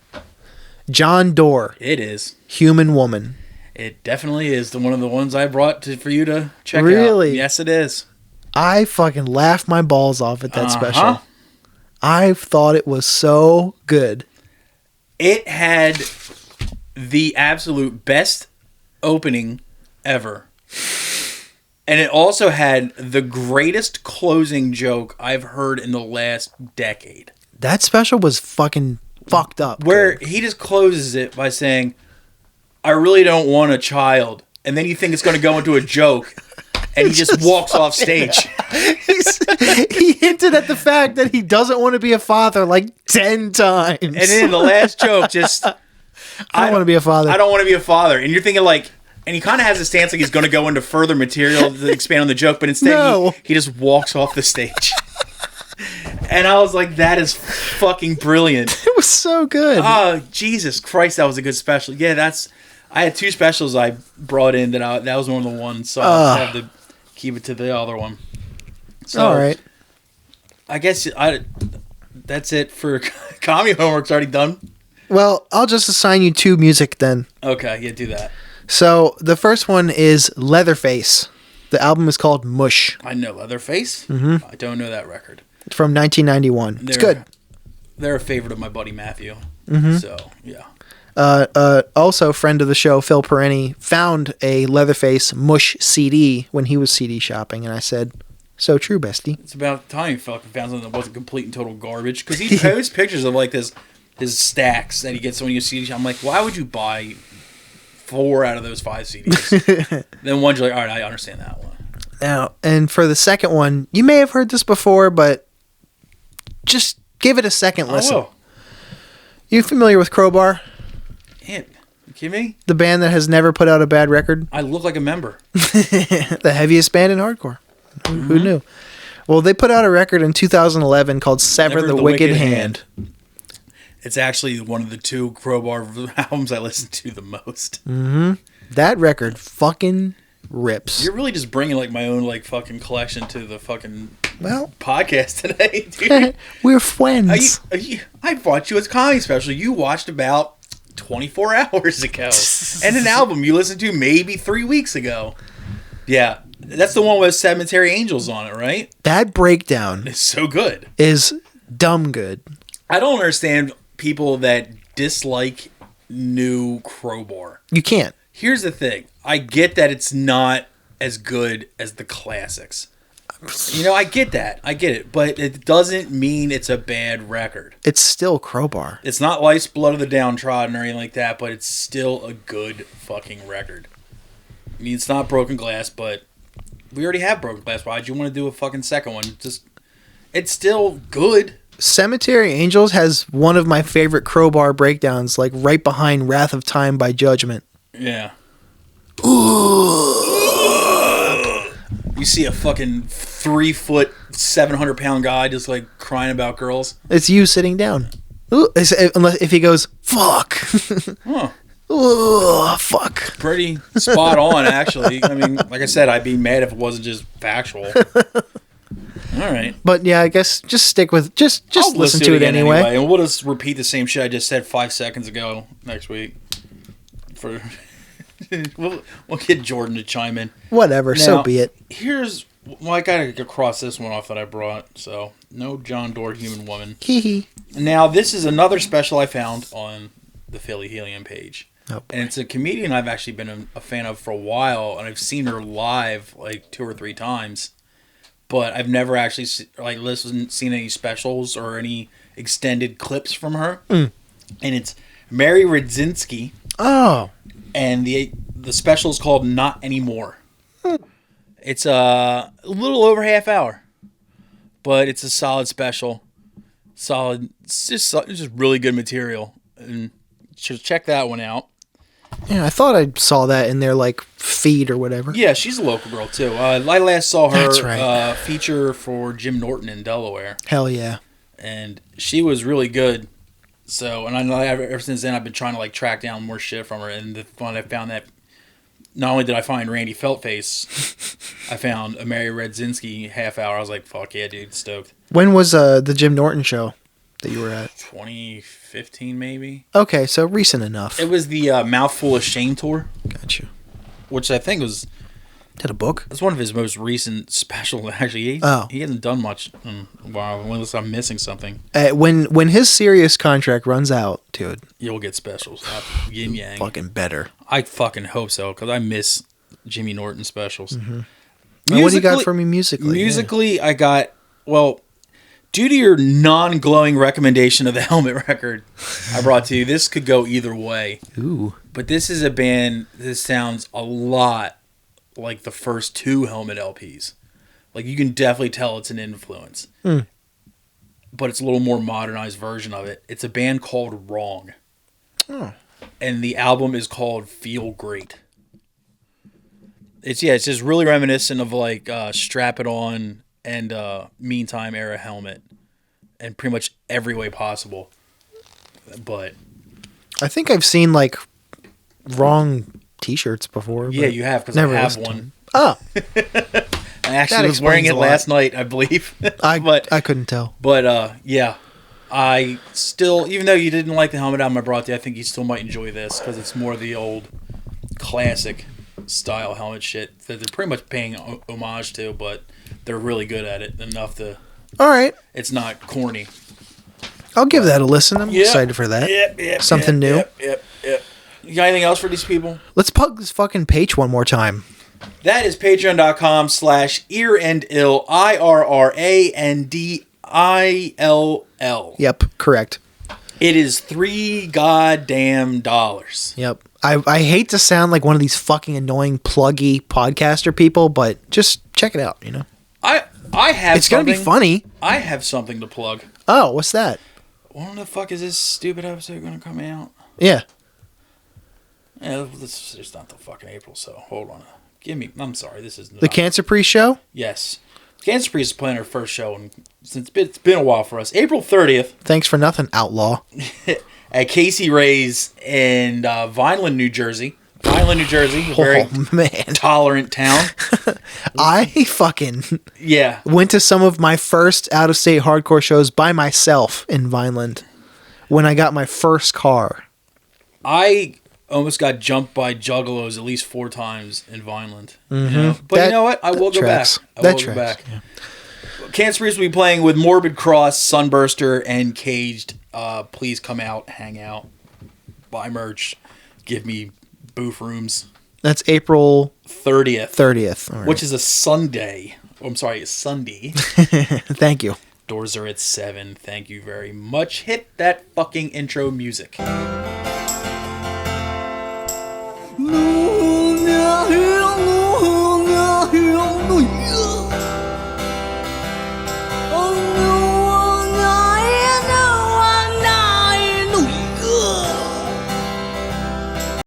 John Doerr, It is. Human Woman. It definitely is one of the ones I brought for you to check out. Really? Yes, it is. I fucking laughed my balls off at that Uh-huh. special. I thought it was so good. It had the absolute best opening ever. And it also had the greatest closing joke I've heard in the last decade. That special was fucking fucked up. Where good. he just closes it by saying, I really don't want a child. And then you think it's going to go into a joke. And he just walks off stage. He hinted at the fact that he doesn't want to be a father like 10 times. And then in the last joke, just... I don't want to be a father. I don't want to be a father. And you're thinking like... And he kind of has a stance like he's going to go into further material to expand on the joke. But instead, he just walks off the stage. And I was like, that is fucking brilliant. It was so good. Oh, Jesus Christ, that was a good special. Yeah, I had 2 specials I brought in that was one of the ones. So I had to keep it to the other one. So, all right. I guess that's it for comedy homework's already done. Well, I'll just assign you 2 music then. Okay, yeah, do that. So the first one is Leatherface. The album is called Mush. I know Leatherface. Mm-hmm. I don't know that record. It's from 1991. It's good. They're a favorite of my buddy Matthew. Mm-hmm. So, yeah. Also, friend of the show, Phil Perenni, found a Leatherface Mush CD when he was CD shopping, and I said, so true, bestie. It's about time he fucking found something that wasn't complete and total garbage. Because he posts pictures of, like, his stacks that he gets when you CD shop. I'm like, why would you buy 4 out of those 5 CDs? Then one, you're like, all right, I understand that one. Now, and for the second one, you may have heard this before, but just give it a second listen. Oh, You familiar with Crowbar? Man, you kidding me? The band that has never put out a bad record? I look like a member. The heaviest band in hardcore. Who knew? Well, they put out a record in 2011 called Sever the Wicked Hand. It's actually one of the 2 Crowbar albums I listen to the most. Mm-hmm. That record fucking rips. You're really just bringing like my own like fucking collection to the fucking podcast today, dude. We're friends. I bought you a comedy special you watched about 24 hours ago, and an album you listened to maybe 3 weeks ago. Yeah, that's the one with Cemetery Angels on it, right? That breakdown is so good. Is dumb good. I don't understand people that dislike new Crowbar. You can't. Here's the thing. I get that it's not as good as the classics. You know, I get that. I get it. But it doesn't mean it's a bad record. It's still Crowbar. It's not Life's Blood of the Downtrodden or anything like that, but it's still a good fucking record. I mean, it's not Broken Glass, but we already have Broken Glass. Why'd you want to do a fucking second one? It's still good. Cemetery Angels has one of my favorite Crowbar breakdowns, like right behind Wrath of Time by Judgment. Yeah. Ooh. You see a fucking 3 foot, 700-pound guy just like crying about girls. It's you sitting down. Ooh, unless if he goes, fuck. Huh. Ooh, fuck. Pretty spot on, actually. I mean, like I said, I'd be mad if it wasn't just factual. All right. But yeah, I guess just stick with just listen to it anyway. And we'll just repeat the same shit I just said 5 seconds ago next week. We'll get Jordan to chime in. Whatever, now, so be it. I gotta cross this one off that I brought. So no John Doerr Human Woman. Hee. Now this is another special I found on the Philly Helium page. Oh, and it's a comedian I've actually been a fan of for a while, and I've seen her live like 2 or 3 times. But I've never actually seen any specials or any extended clips from her. And it's Mary Radzinski. Oh. And the special is called Not Anymore. It's a little over half hour. But it's a solid special. It's just really good material. And just check that one out. Yeah, I thought I saw that in their like feed or whatever. Yeah, she's a local girl too. I last saw her That's right. Feature for Jim Norton in Delaware. Hell yeah. And she was really good. So, and I know ever since then I've been trying to like track down more shit from her. And the fun I found that not only did I find Randy Feltface, I found a Mary Radzinski half hour. I was like, fuck yeah, dude, stoked. When was the Jim Norton show that you were at? 2015 maybe. Okay, so recent enough. It was the Mouthful of Shame tour. Gotcha. Which I think was... Did a book? That's one of his most recent specials, actually. He hasn't done much in a while, unless I'm missing something. When his Sirius contract runs out, dude. You'll get specials. Yin yang. Fucking better. I fucking hope so, because I miss Jimmy Norton specials. Mm-hmm. What do you got for me musically? Musically, yeah. I got, due to your non-glowing recommendation of the Helmet record I brought to you, this could go either way. Ooh. But this is a band that sounds a lot like the first 2 Helmet LPs. Like, you can definitely tell it's an influence. But it's a little more modernized version of it. It's a band called Wrong. Oh. And the album is called Feel Great. It's just really reminiscent of like Strap It On and Meantime era Helmet. In pretty much every way possible. But I think I've seen like Wrong t-shirts before. Yeah, you have, because I have one. Oh. I actually was wearing it last night, I believe. I couldn't tell. But yeah, I still, even though you didn't like the helmet album I brought you, I think you still might enjoy this because it's more the old classic style helmet shit that they're pretty much paying homage to, but they're really good at it enough to. All right. It's not corny. I'll give that a listen. I'm excited for that. Yep, something new. Yep. You got anything else for these people? Let's plug this fucking page one more time. That is patreon.com/earandil, IRRANDILL. Yep, correct. It is $3 goddamn. Yep. I hate to sound like one of these fucking annoying pluggy podcaster people, but just check it out, you know. I have It's going to be funny. I have something to plug. Oh, what's that? When the fuck is this stupid episode going to come out? Yeah. Yeah, this is not the fucking April, so hold on. I'm sorry, this is The Cancer Priest show? Yes. Cancer Priest is playing our first show, and since it's been a while for us. April 30th. Thanks for nothing, outlaw. At Casey Ray's in Vineland, New Jersey. A very tolerant town. I fucking Yeah. went to some of my first out-of-state hardcore shows by myself in Vineland when I got my first car. I almost got jumped by juggalos at least 4 times in Vineland. Mm-hmm. You know? But you know what? I will go back. Go back. Yeah. Cancer Priest will be playing with Morbid Cross, Sunburster, and Caged. Please come out, hang out, buy merch, give me booth rooms. That's April 30th. Right. Which is a Sunday. Oh, I'm sorry, a Sunday. Thank you. Doors are at 7. Thank you very much. Hit that fucking intro music. Moon